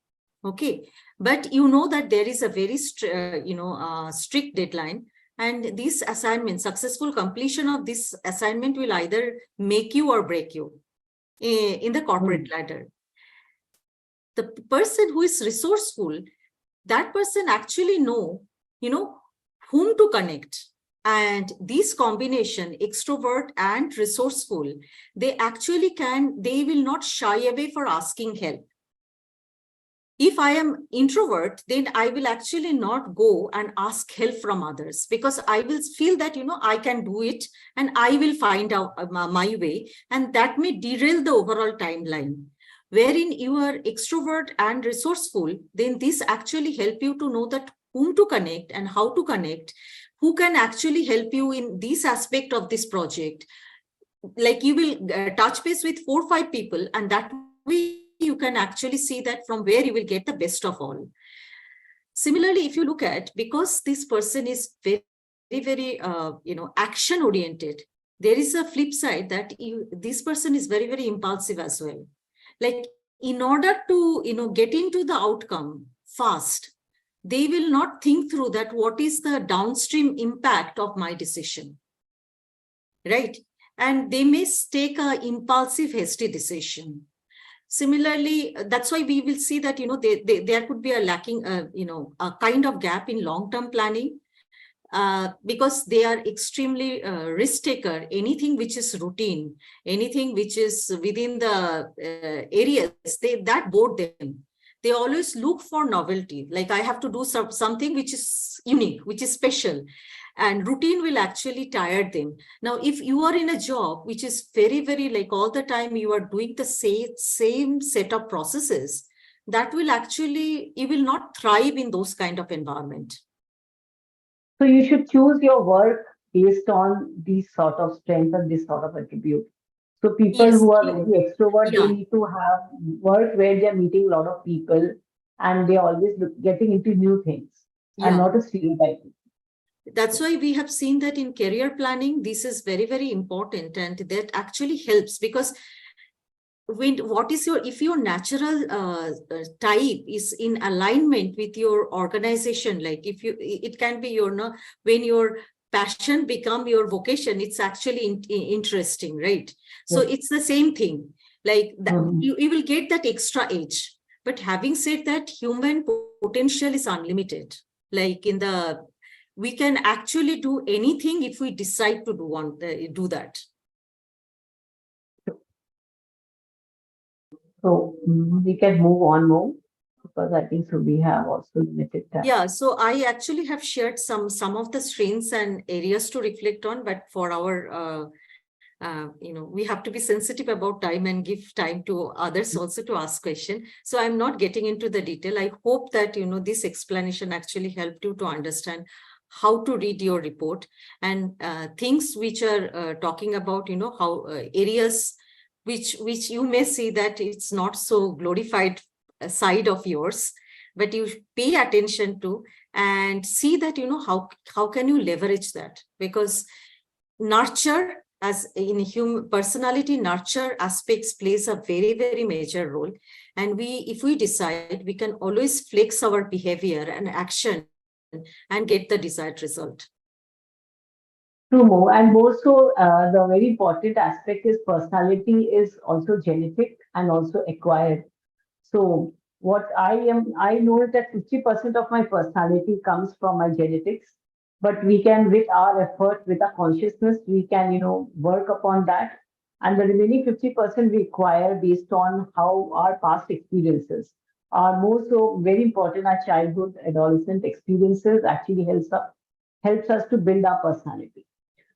Okay, but you know that there is a very strict deadline, and this assignment, successful completion of this assignment will either make you or break you in the corporate ladder. The person who is resourceful, that person actually know, whom to connect. And this combination, extrovert and resourceful, they will not shy away for asking help. If I am introvert, then I will actually not go and ask help from others, because I will feel that, I can do it and I will find out my way, and that may derail the overall timeline. Wherein you are extrovert and resourceful, then this actually help you to know that whom to connect and how to connect, who can actually help you in this aspect of this project. Like you will touch base with 4 or 5 people, and that way you can actually see that from where you will get the best of all. Similarly, if you look at, because this person is very, very, action oriented, there is a flip side that this person is very, very impulsive as well. Like, in order to, get into the outcome fast, they will not think through that what is the downstream impact of my decision, right? And they may take a impulsive, hasty decision. Similarly, that's why we will see that, there could be a lacking, a kind of gap in long-term planning, because they are extremely risk taker. Anything which is routine, anything which is within the areas, that bore them. They always look for novelty. Like, I have to do something which is unique, which is special. And routine will actually tire them. Now, if you are in a job which is very, very, like, all the time you are doing the same set of processes, that will actually, you will not thrive in those kind of environment. So you should choose your work based on these sort of strength and this sort of attribute. So people Yes. who are very extrovert, Yeah. they need to have work where they're meeting a lot of people and they're always getting into new things and Yeah. not a stereotype. That's why we have seen that in career planning, this is very, very important, and that actually helps, because if your natural type is in alignment with your organization, like it can be when your passion become your vocation, it's actually interesting, right? So it's the same thing, like that, you will get that extra edge. But having said that, human potential is unlimited. Like, we can actually do anything if we decide to do that. So we can move on more, because I think so we have also limited time. Yeah, so I actually have shared some of the strengths and areas to reflect on, but for our we have to be sensitive about time and give time to others also to ask questions. So I'm not getting into the detail. I hope that this explanation actually helped you to understand how to read your report, and things which are talking about how areas which you may see that it's not so glorified side of yours, but you pay attention to and see that how can you leverage that, because nurture, as in human personality, nurture aspects plays a very, very major role. And if we decide, we can always flex our behavior and action and get the desired result. True, Mo. And more so, the very important aspect is personality is also genetic and also acquired. So what I know is that 50% of my personality comes from my genetics, but we can, with our effort, with our consciousness, we can, work upon that. And the remaining 50% we acquire based on how our past experiences are more so very important. Our childhood, adolescent experiences actually helps us to build our personality.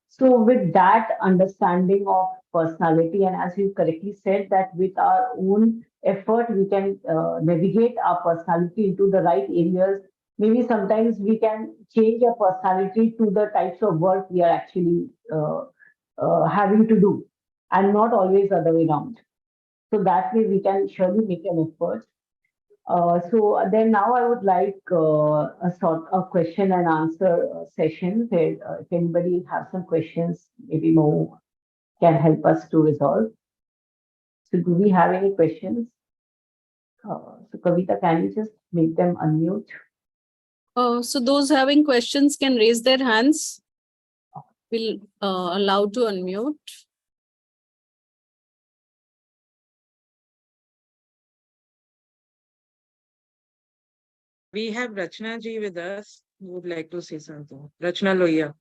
So with that understanding of personality, and as you correctly said, that with our own effort, we can navigate our personality into the right areas. Maybe sometimes we can change our personality to the types of work we are actually having to do, and not always the other way around. So that way we can surely make an effort. So then now I would like a sort of question and answer session where if anybody has some questions, maybe Mo can help us to resolve. So do we have any questions? So Kavita, can you just make them unmute? So those having questions can raise their hands. We'll allow to unmute. We have Rachna ji with us who would like to say something. Rachna Lohiya.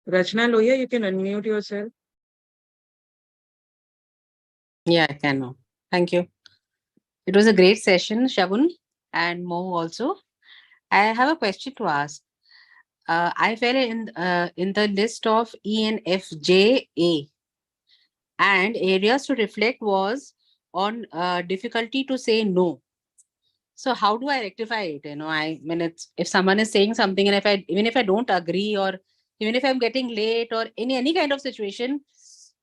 Rachna Lohiya, you can unmute yourself. Yeah, I can now. Thank you. It was a great session, Shabun and Mo also. I have a question to ask. I fell in the list of ENFJA, and areas to reflect was on difficulty to say no. So how do I rectify it? I mean, if someone is saying something, and even if I don't agree, or even if I'm getting late, or any kind of situation,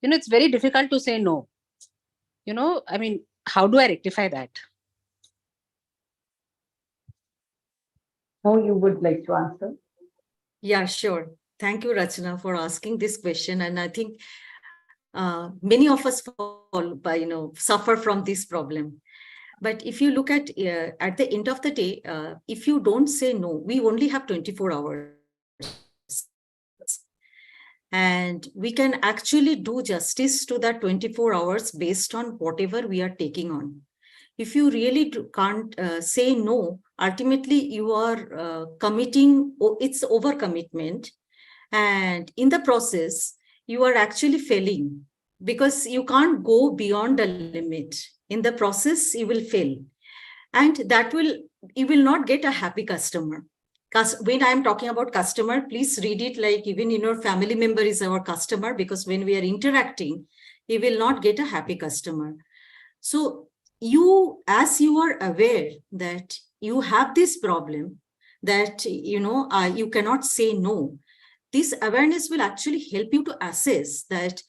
it's very difficult to say no. I mean, how do I rectify that? Mo, you would like to answer? Yeah, sure. Thank you, Rachana, for asking this question. And I think many of us suffer from this problem. But if you look at the end of the day, if you don't say no, we only have 24 hours. And we can actually do justice to that 24 hours based on whatever we are taking on. If you really can't say no, ultimately you are committing, it's overcommitment. And in the process, you are actually failing because you can't go beyond the limit. In the process, you will fail. And you will not get a happy customer. Because when I'm talking about customer, please read it like even your family member is our customer, because when we are interacting, you will not get a happy customer. So as you are aware that you have this problem, that you cannot say no, this awareness will actually help you to assess that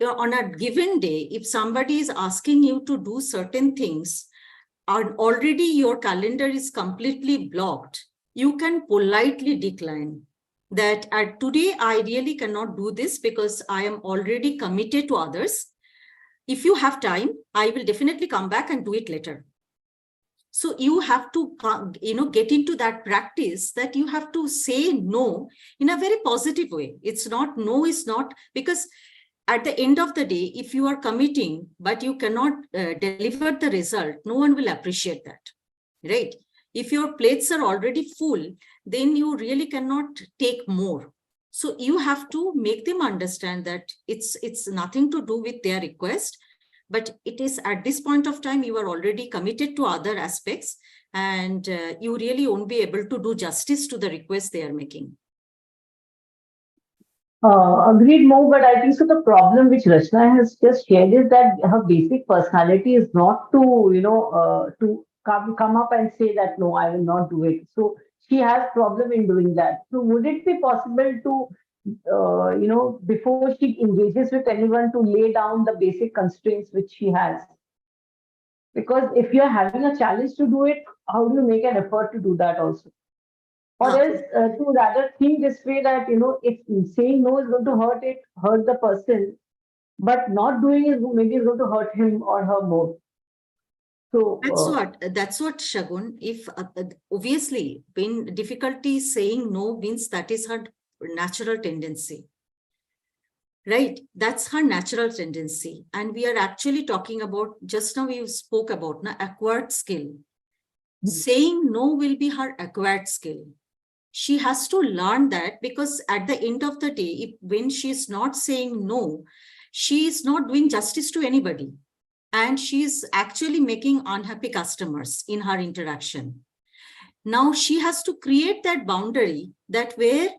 on a given day, if somebody is asking you to do certain things, and already your calendar is completely blocked, you can politely decline that today I really cannot do this because I am already committed to others. If you have time, I will definitely come back and do it later. So you have to, get into that practice that you have to say no in a very positive way. It's not, no is not, because at the end of the day, if you are committing, but you cannot deliver the result, no one will appreciate that, right? If your plates are already full, then you really cannot take more. So you have to make them understand that it's nothing to do with their request, but it is at this point of time, you are already committed to other aspects, and you really won't be able to do justice to the request they are making. Agreed, Mo, but I think so. The problem which Rachna has just shared is that her basic personality is not to, to come up and say that no, I will not do it. So she has problem in doing that. So would it be possible to, before she engages with anyone, to lay down the basic constraints which she has? Because if you're having a challenge to do it, how do you make an effort to do that also? Or else to rather think this way that, if saying no is going to hurt the person, but not doing is maybe is going to hurt him or her more. So That's what Shagun, if obviously when difficulty saying no means that is her natural tendency, right? That's her natural tendency. And we are actually talking about, just now you spoke about acquired skill. Saying no will be her acquired skill. She has to learn that, because at the end of the day, when she is not saying no, she is not doing justice to anybody. And she is actually making unhappy customers in her interaction. Now she has to create that boundary that where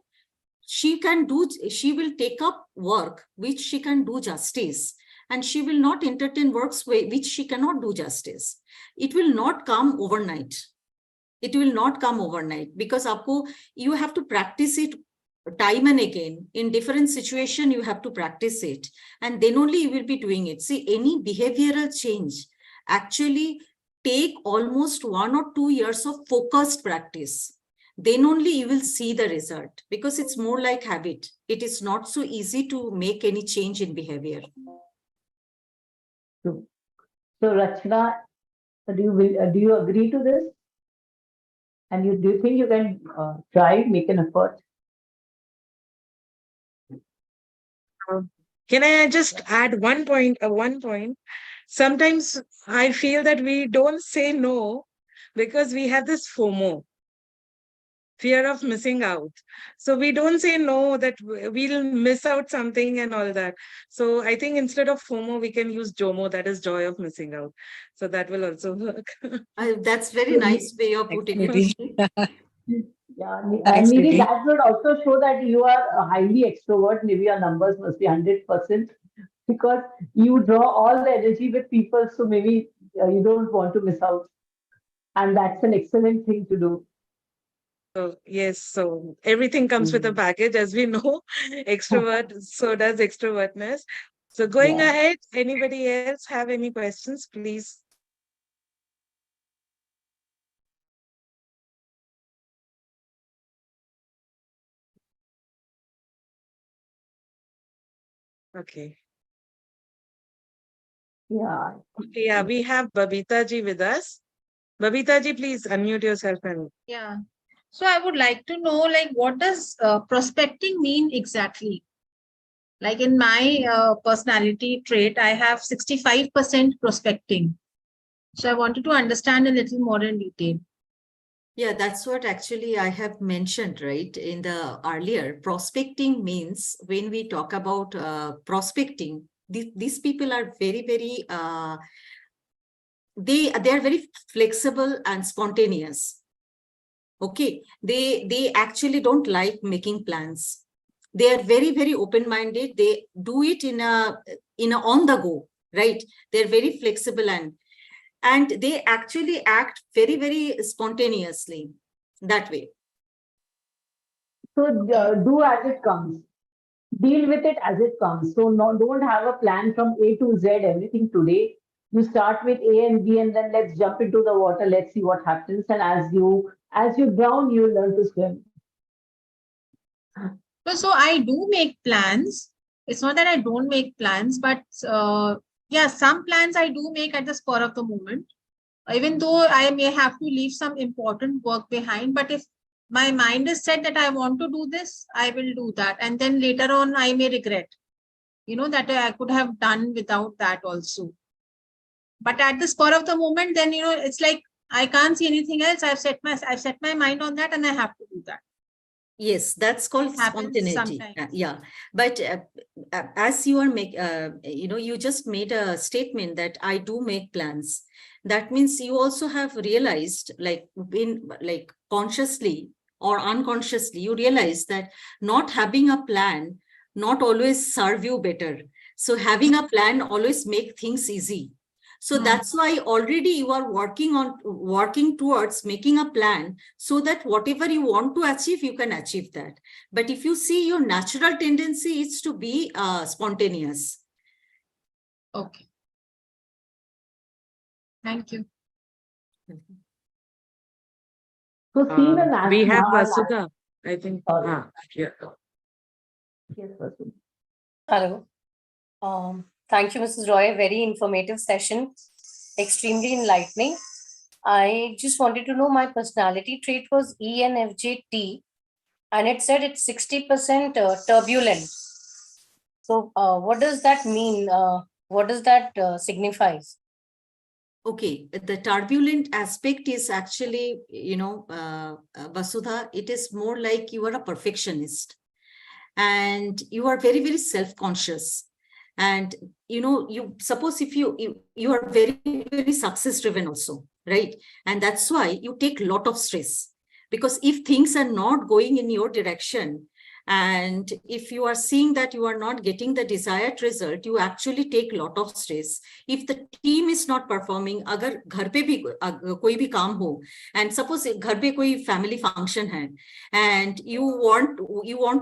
she will take up work which she can do justice, and she will not entertain works which she cannot do justice. It will not come overnight. It will not come overnight, because you have to practice it time and again. In different situation, you have to practice it, and then only you will be doing it. See, any behavioral change actually take almost 1 or 2 years of focused practice. Then only you will see the result, because it's more like habit. It is not so easy to make any change in behavior. So Rachna, do you agree to this? And do you think you can make an effort? Can I just add one point? One point. Sometimes I feel that we don't say no because we have this FOMO, fear of missing out. So we don't say no that we'll miss out something and all that. So I think instead of FOMO, we can use JOMO, that is joy of missing out. So that will also work. That's very nice way of putting it. Yeah, Thanks, maybe Nidhi. that would also show that you are a highly extrovert. Maybe your numbers must be 100%, because you draw all the energy with people. So maybe you don't want to miss out, and that's an excellent thing to do. So yes, so everything comes with a Mm. package, as we know. Extrovert, so does extrovertness. So going Yeah. ahead, anybody else have any questions, please? Okay. Yeah. Okay, yeah, we have Babita ji with us. Babita ji, please unmute yourself and Yeah. So I would like to know, like, what does prospecting mean exactly? Like in my personality trait, I have 65% prospecting. So I wanted to understand a little more in detail. Yeah, that's what actually I have mentioned, right? In the earlier, prospecting means when we talk about prospecting, these people are very, they are very flexible and spontaneous. Okay, they actually don't like making plans. They are very open-minded. They do it in a on the go, right? They're very flexible and they actually act very spontaneously that way. So do as it comes. Deal with it as it comes. So no, don't have a plan from A to Z, everything today. You start with A and B, and then let's jump into the water. Let's see what happens. And as you drown, you learn to swim. So I do make plans. It's not that I don't make plans, but yeah, some plans I do make at the spur of the moment. Even though I may have to leave some important work behind, but if my mind is set that I want to do this, I will do that. And then later on, I may regret, that I could have done without that also. But at the spur of the moment, then, it's like, I can't see anything else. I've set my mind on that and I have to do that. Yes, that's called It happens spontaneity. sometimes. Yeah, but as you are you just made a statement that I do make plans. That means you also have realized, like consciously or unconsciously, you realize that not having a plan not always serve you better. So having a plan always make things easy. So that's why already you are working towards making a plan so that whatever you want to achieve, you can achieve that. But if you see, your natural tendency is to be spontaneous. Okay. Thank you. So see the we have our Vasudha, I think. Sorry. Yeah. Yes, Vasu. Hello. Thank you, Mrs. Roy. Very informative session, extremely enlightening. I just wanted to know my personality trait was ENFJT, and it said it's 60% turbulent. So, what does that mean? What does that signifies? Okay, the turbulent aspect is actually, Vasudha, it is more like you are a perfectionist and you are very self-conscious. And, you suppose if you are very success driven also, right? And that's why you take a lot of stress, because if things are not going in your direction, and if you are seeing that you are not getting the desired result, you actually take a lot of stress. If the team is not performing, agar घर पे भी कोई भी काम हो, and suppose घर पे कोई family function है, and you want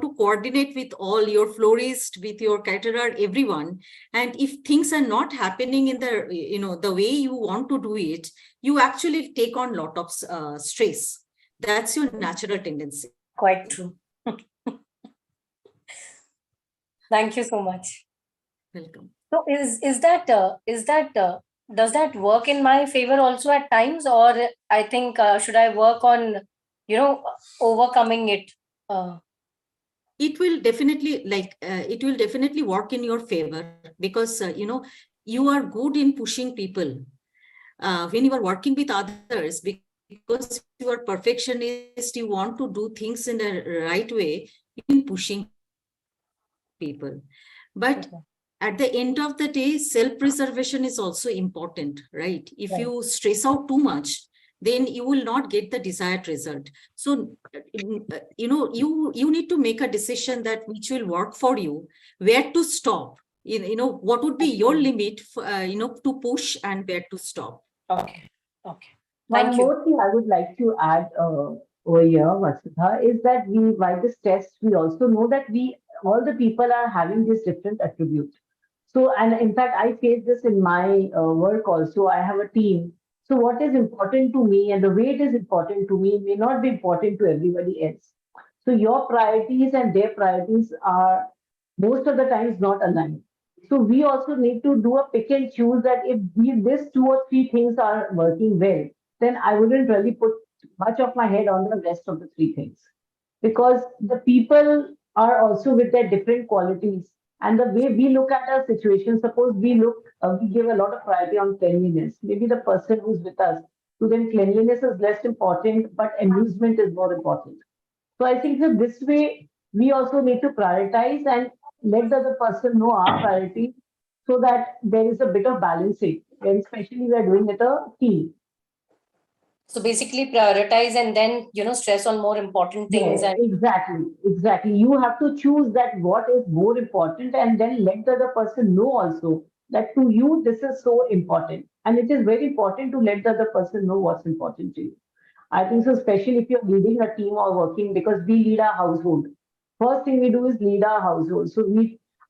to coordinate with all your florist, with your caterer, everyone, and if things are not happening in the way you want to do it, you actually take on lot of stress. That's your natural tendency. Quite true. Thank you so much. Welcome. So, is that does that work in my favor also at times, or I think should I work on overcoming it? It will definitely work in your favor, because you are good in pushing people when you are working with others, because you are perfectionist, you want to do things in the right way in pushing people. But Okay. at the end of the day, self-preservation is also important, right? If Right. you stress out too much, then you will not get the desired result. So, you need to make a decision that which will work for you, where to stop, what would be your limit, to push, and where to stop. Okay. Okay. One Thank you. more thing I would like to add over here, Vasudha, is that by this test, we also know that all the people are having these different attributes. So, and in fact, I face this in my work also. I have a team. So, what is important to me and the way it is important to me may not be important to everybody else. So, your priorities and their priorities are most of the times not aligned. So we also need to do a pick and choose that if these two or three things are working well, then I wouldn't really put much of my head on the rest of the three things. Because the people are also with their different qualities. And the way we look at our situation, suppose we give a lot of priority on cleanliness. Maybe the person who's with us, to them cleanliness is less important, but amusement is more important. So I think that this way we also need to prioritize and let the other person know our priority so that there is a bit of balancing, and especially we are doing it a team. So basically prioritize and then, stress on more important things. Yes, And exactly. You have to choose that what is more important and then let the other person know also that to you this is so important. And it is very important to let the other person know what's important to you. I think so, especially if you're leading a team or working, because we lead our household. First thing we do is lead our household. So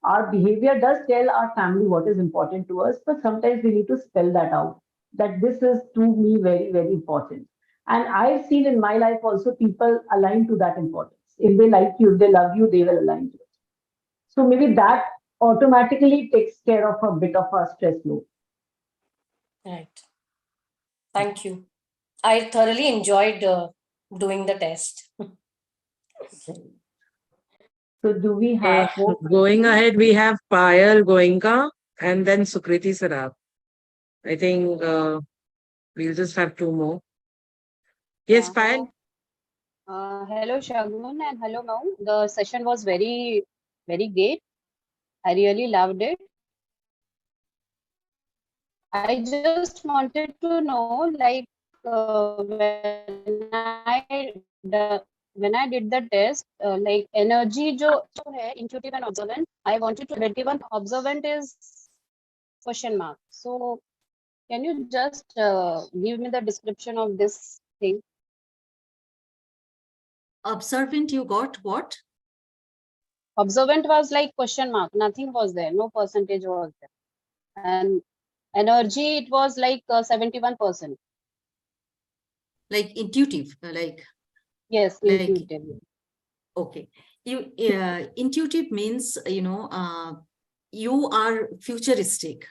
our behavior does tell our family what is important to us, but sometimes we need to spell that out. That this is to me very, very important. And I've seen in my life also people align to that importance. If they like you, if they love you, they will align to it. So maybe that automatically takes care of a bit of our stress load. right. Thank you. I thoroughly enjoyed doing the test. So do we have more Going questions? ahead, we have Payal, Goenka, and then Sukriti Sarab. I think we'll just have two more. Yes, Payal. Hello, Shagun, and hello, Mau. The session was very, very great. I really loved it. I just wanted to know, like, when I did the test, like energy जो है intuitive and observant, I wanted to 21 observant is question mark. So can you just give me the description of this thing? Observant, you got what? Observant was like question mark, nothing was there, no percentage was there. And energy, it was like 71%. Like intuitive, Yes, like intuitive. okay. Intuitive means, you are futuristic.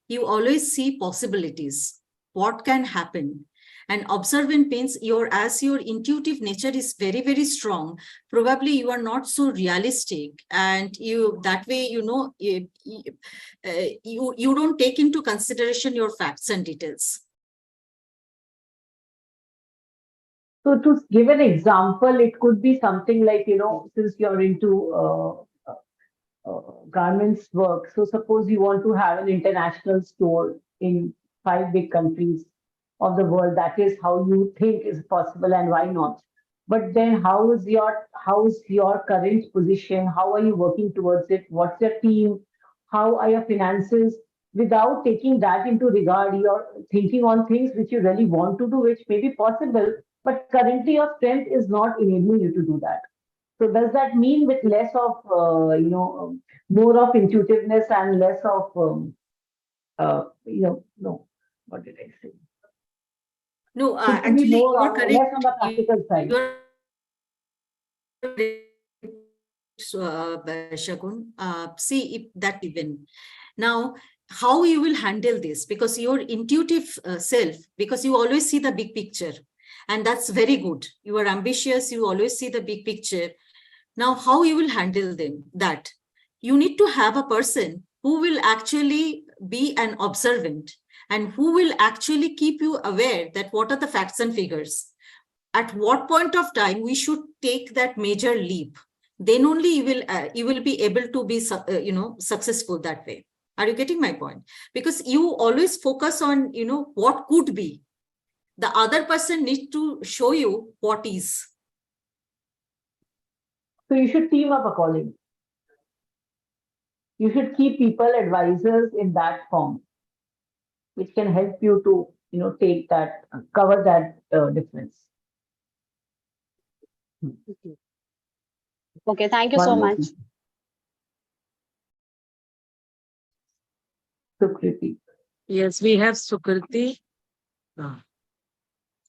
You always see possibilities, what can happen. And observant means as your intuitive nature is very, very strong, probably you are not so realistic, and that way, you don't take into consideration your facts and details. So to give an example, it could be something like, since you're into garments work, so suppose you want to have an international store in 5 big countries of the world, that is how you think is possible and why not. But then how's your current position? How are you working towards it? What's your team? How are your finances? Without taking that into regard, you're thinking on things which you really want to do, which may be possible, but currently your strength is not enabling you to do that. So does that mean with less of, more of intuitiveness and less of, no, what did I say? No, So to be actually, more you are on, correct. less on the practical side. Shagun, see if that even. Now, how you will handle this, because your intuitive self, because you always see the big picture, and that's very good. You are ambitious, you always see the big picture. Now, how you will handle that? You need to have a person who will actually be an observant and who will actually keep you aware that what are the facts and figures. At what point of time we should take that major leap. Then only you will be able to be successful that way. Are you getting my point? Because you always focus on what could be. The other person needs to show you what is. So you should team up accordingly. You should keep people advisors in that form, which can help you to, take that, cover that difference. Okay, thank you One so more much. thing. Sukriti. Yes, we have Sukriti.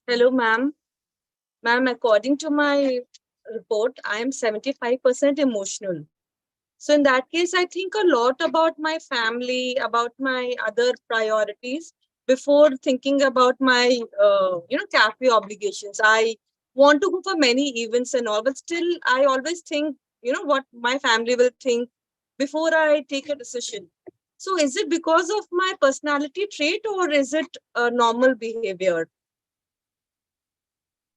Hello, ma'am. Ma'am, according to my report, I am 75% emotional. So in that case, I think a lot about my family, about my other priorities before thinking about my, cafe obligations. I want to go for many events and all, but still I always think, what my family will think before I take a decision. So is it because of my personality trait or is it a normal behavior?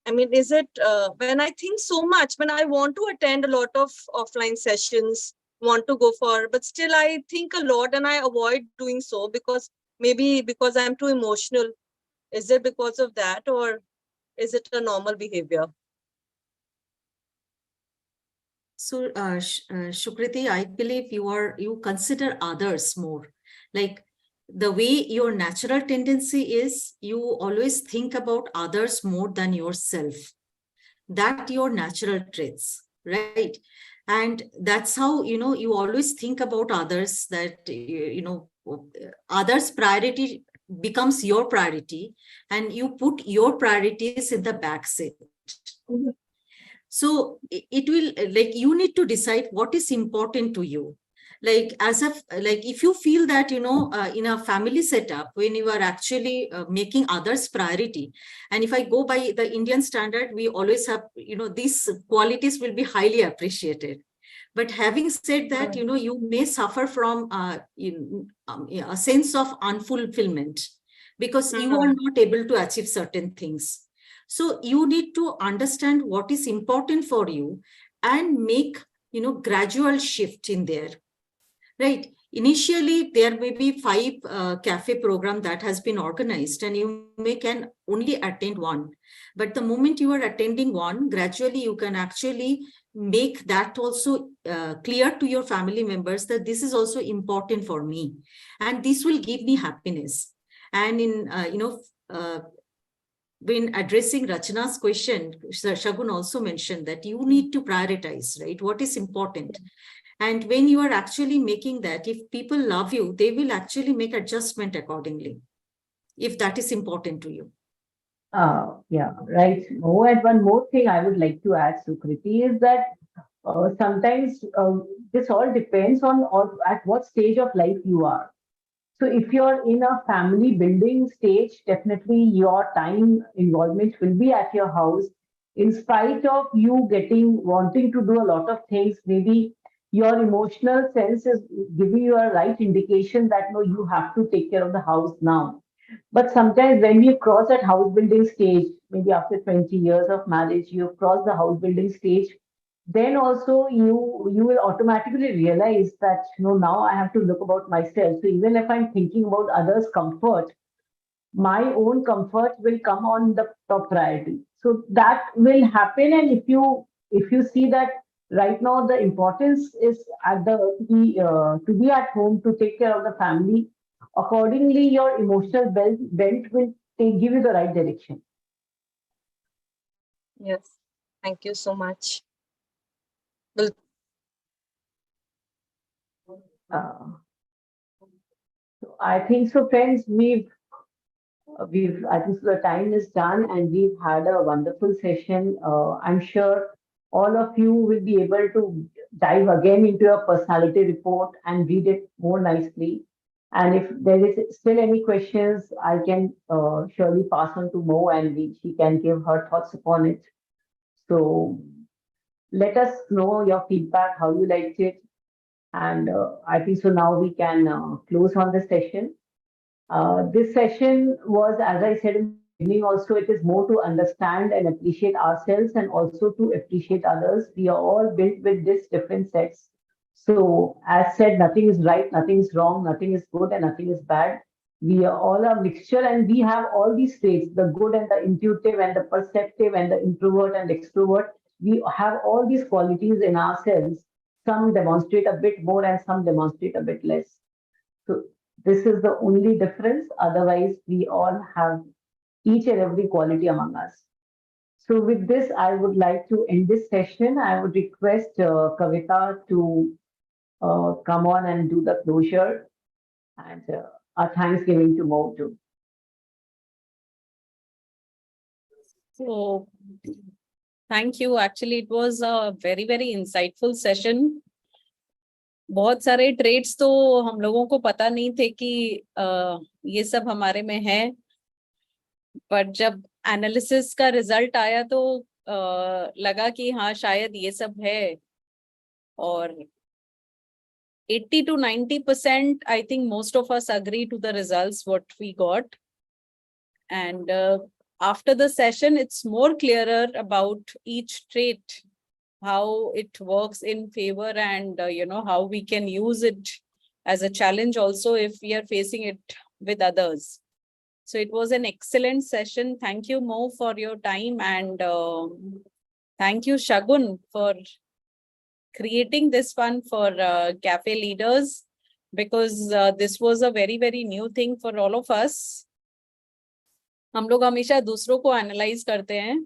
I mean, is it when I think so much, when I want to attend a lot of offline sessions, want to go for, but still I think a lot and I avoid doing so because maybe because I'm too emotional. Is it because of that or is it a normal behavior? So, Shukriti, I believe you consider others more. Like the way your natural tendency is, you always think about others more than yourself. That your natural traits, right? And that's how, you always think about others, that, others' priority becomes your priority, and you put your priorities in the back seat. So it will, like, you need to decide what is important to you. Like if you feel that, in a family setup, when you are actually making others priority, and if I go by the Indian standard, we always have, these qualities will be highly appreciated. But having said that, you may suffer from a sense of unfulfillment because you are not able to achieve certain things. So you need to understand what is important for you and make, gradual shift in there, right? Initially, there may be 5 cafe program that has been organized and you can only attend one. But the moment you are attending one, gradually you can actually make that also clear to your family members that this is also important for me. And this will give me happiness. And in, when addressing Rachana's question, Shagun also mentioned that you need to prioritize, right? What is important? And when you are actually making that, if people love you, they will actually make adjustment accordingly, if that is important to you. Yeah, right. Oh, and one more thing I would like to add, Sukriti, is that sometimes this all depends on or at what stage of life you are. So if you're in a family building stage, definitely your time involvement will be at your house. In spite of you wanting to do a lot of things, maybe your emotional sense is giving you a right indication that no, you have to take care of the house now. But sometimes when you cross that house building stage, maybe after 20 years of marriage, you've crossed the house building stage, then also you will automatically realize that now I have to look about myself. So even if I'm thinking about others' comfort, my own comfort will come on the top priority. So that will happen. And if you see that right now the importance is at the to be at home to take care of the family, accordingly your emotional bent will give you the right direction. Yes. Thank you so much. Well, So I think so, friends. I think the time is done and we've had a wonderful session. I'm sure all of you will be able to dive again into your personality report and read it more nicely. And if there is still any questions, I can surely pass on to Mo and she can give her thoughts upon it. So let us know your feedback, how you liked it. And I think so now we can close on the session. This session was, as I said in the beginning, also it is more to understand and appreciate ourselves and also to appreciate others. We are all built with these different sets. So, as said, nothing is right, nothing is wrong, nothing is good, and nothing is bad. We are all a mixture, and we have all these traits: the good and the intuitive, and the perceptive, and the introvert and extrovert. We have all these qualities in ourselves. Some demonstrate a bit more, and some demonstrate a bit less. So this is the only difference. Otherwise, we all have each and every quality among us. So with this, I would like to end this session. I would request Kavita to come on and do the closure and our Thanksgiving to Mo too. So thank you. Actually, it was a very, very insightful session. बहुत सारे trades तो हम लोगों को पता नहीं थे कि ये सब हमारे में है, बट जब एनालिसिस का रिजल्ट आया तो लगा कि हाँ शायद ये सब है। और 80 to 90%, I think most of us agree to the results what we got. And after the session, it's more clearer about each trait, how it works in favor, and how we can use it as a challenge also if we are facing it with others. So it was an excellent session. Thank you, Mo, for your time, and thank you, Shagun, for creating this one for cafe leaders, because this was a very, very new thing for all of us. हम लोग हमेशा दूसरों को analyse करते हैं.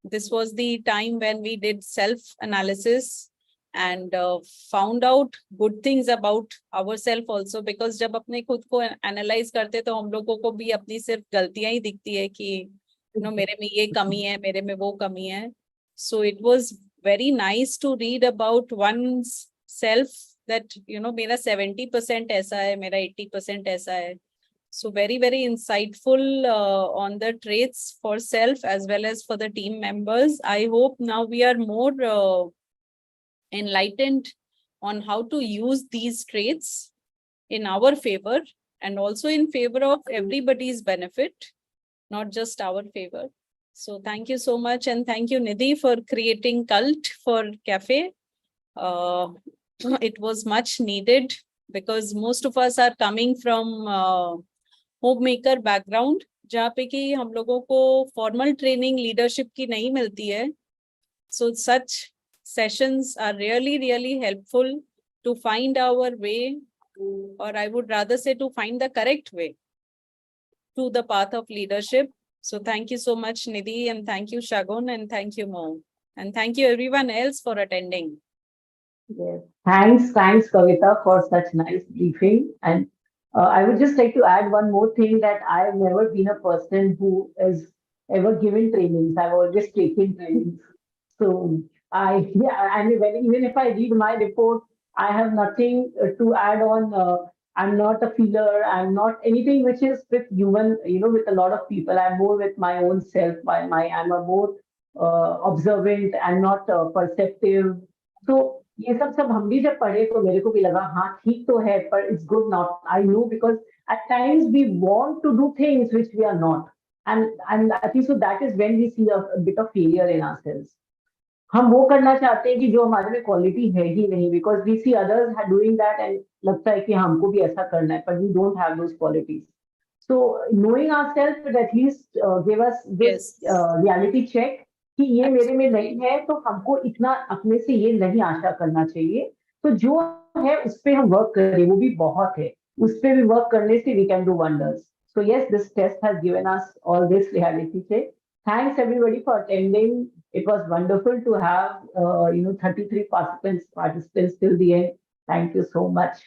This was the time when we did self-analysis and found out good things about ourselves also, because जब अपने खुद को एनालाइज करते तो हम लोगों को भी अपनी सिर्फ गलतियां ही दिखती है कि मेरे में ये कमी है, मेरे में वो कमी है. So it was very nice to read about one's self, that मेरा 70% ऐसा है, मेरा 80% ऐसा है. So very, very insightful on the traits for self as well as for the team members. I hope now we are more enlightened on how to use these traits in our favor and also in favor of everybody's benefit, not just our favor. So thank you so much, and thank you, Nidhi, for creating cult for cafe. It was much needed because most of us are coming from homemaker background, जहाँ पे कि हम लोगों को formal training leadership की नहीं मिलती है. So such sessions are really really helpful to find our way, और I would rather say to find the correct way to the path of leadership. So thank you so much, Nidhi, and thank you, Shagun, and thank you, Mo, and thank you everyone else for attending. Yes. Thanks, Kavita, for such nice briefing. And I would just like to add one more thing, that I've never been a person who has ever given trainings. I've always taken trainings. So and even if I read my report, I have nothing to add on. I'm not a feeler. I'm not anything which is with human, with a lot of people. I'm more with my own self. I'm a more observant. I'm not perceptive. So ये सब हम भी जब पढ़े तो मेरे को भी लगा हाँ ठीक तो है, पर it's good not. I know because at times we want to do things which we are not, and I think so that is when we see a bit of failure in ourselves. हम वो करना चाहते हैं कि जो हमारे में quality है ही नहीं, because we see others doing that and लगता है कि हमको भी ऐसा करना है, but we don't have those qualities. So knowing ourselves would at least give us this reality check कि ये मेरे में नहीं है, तो हमको इतना अपने से ये नहीं आशा करना चाहिए. तो जो है उस पे हम वर्क करें, वो भी बहुत है. उस पे भी वर्क करने से we can do wonders. So yes, this test has given us all this reality check. Thanks everybody for attending. It was wonderful to have 33 participants till the end. Thank you so much.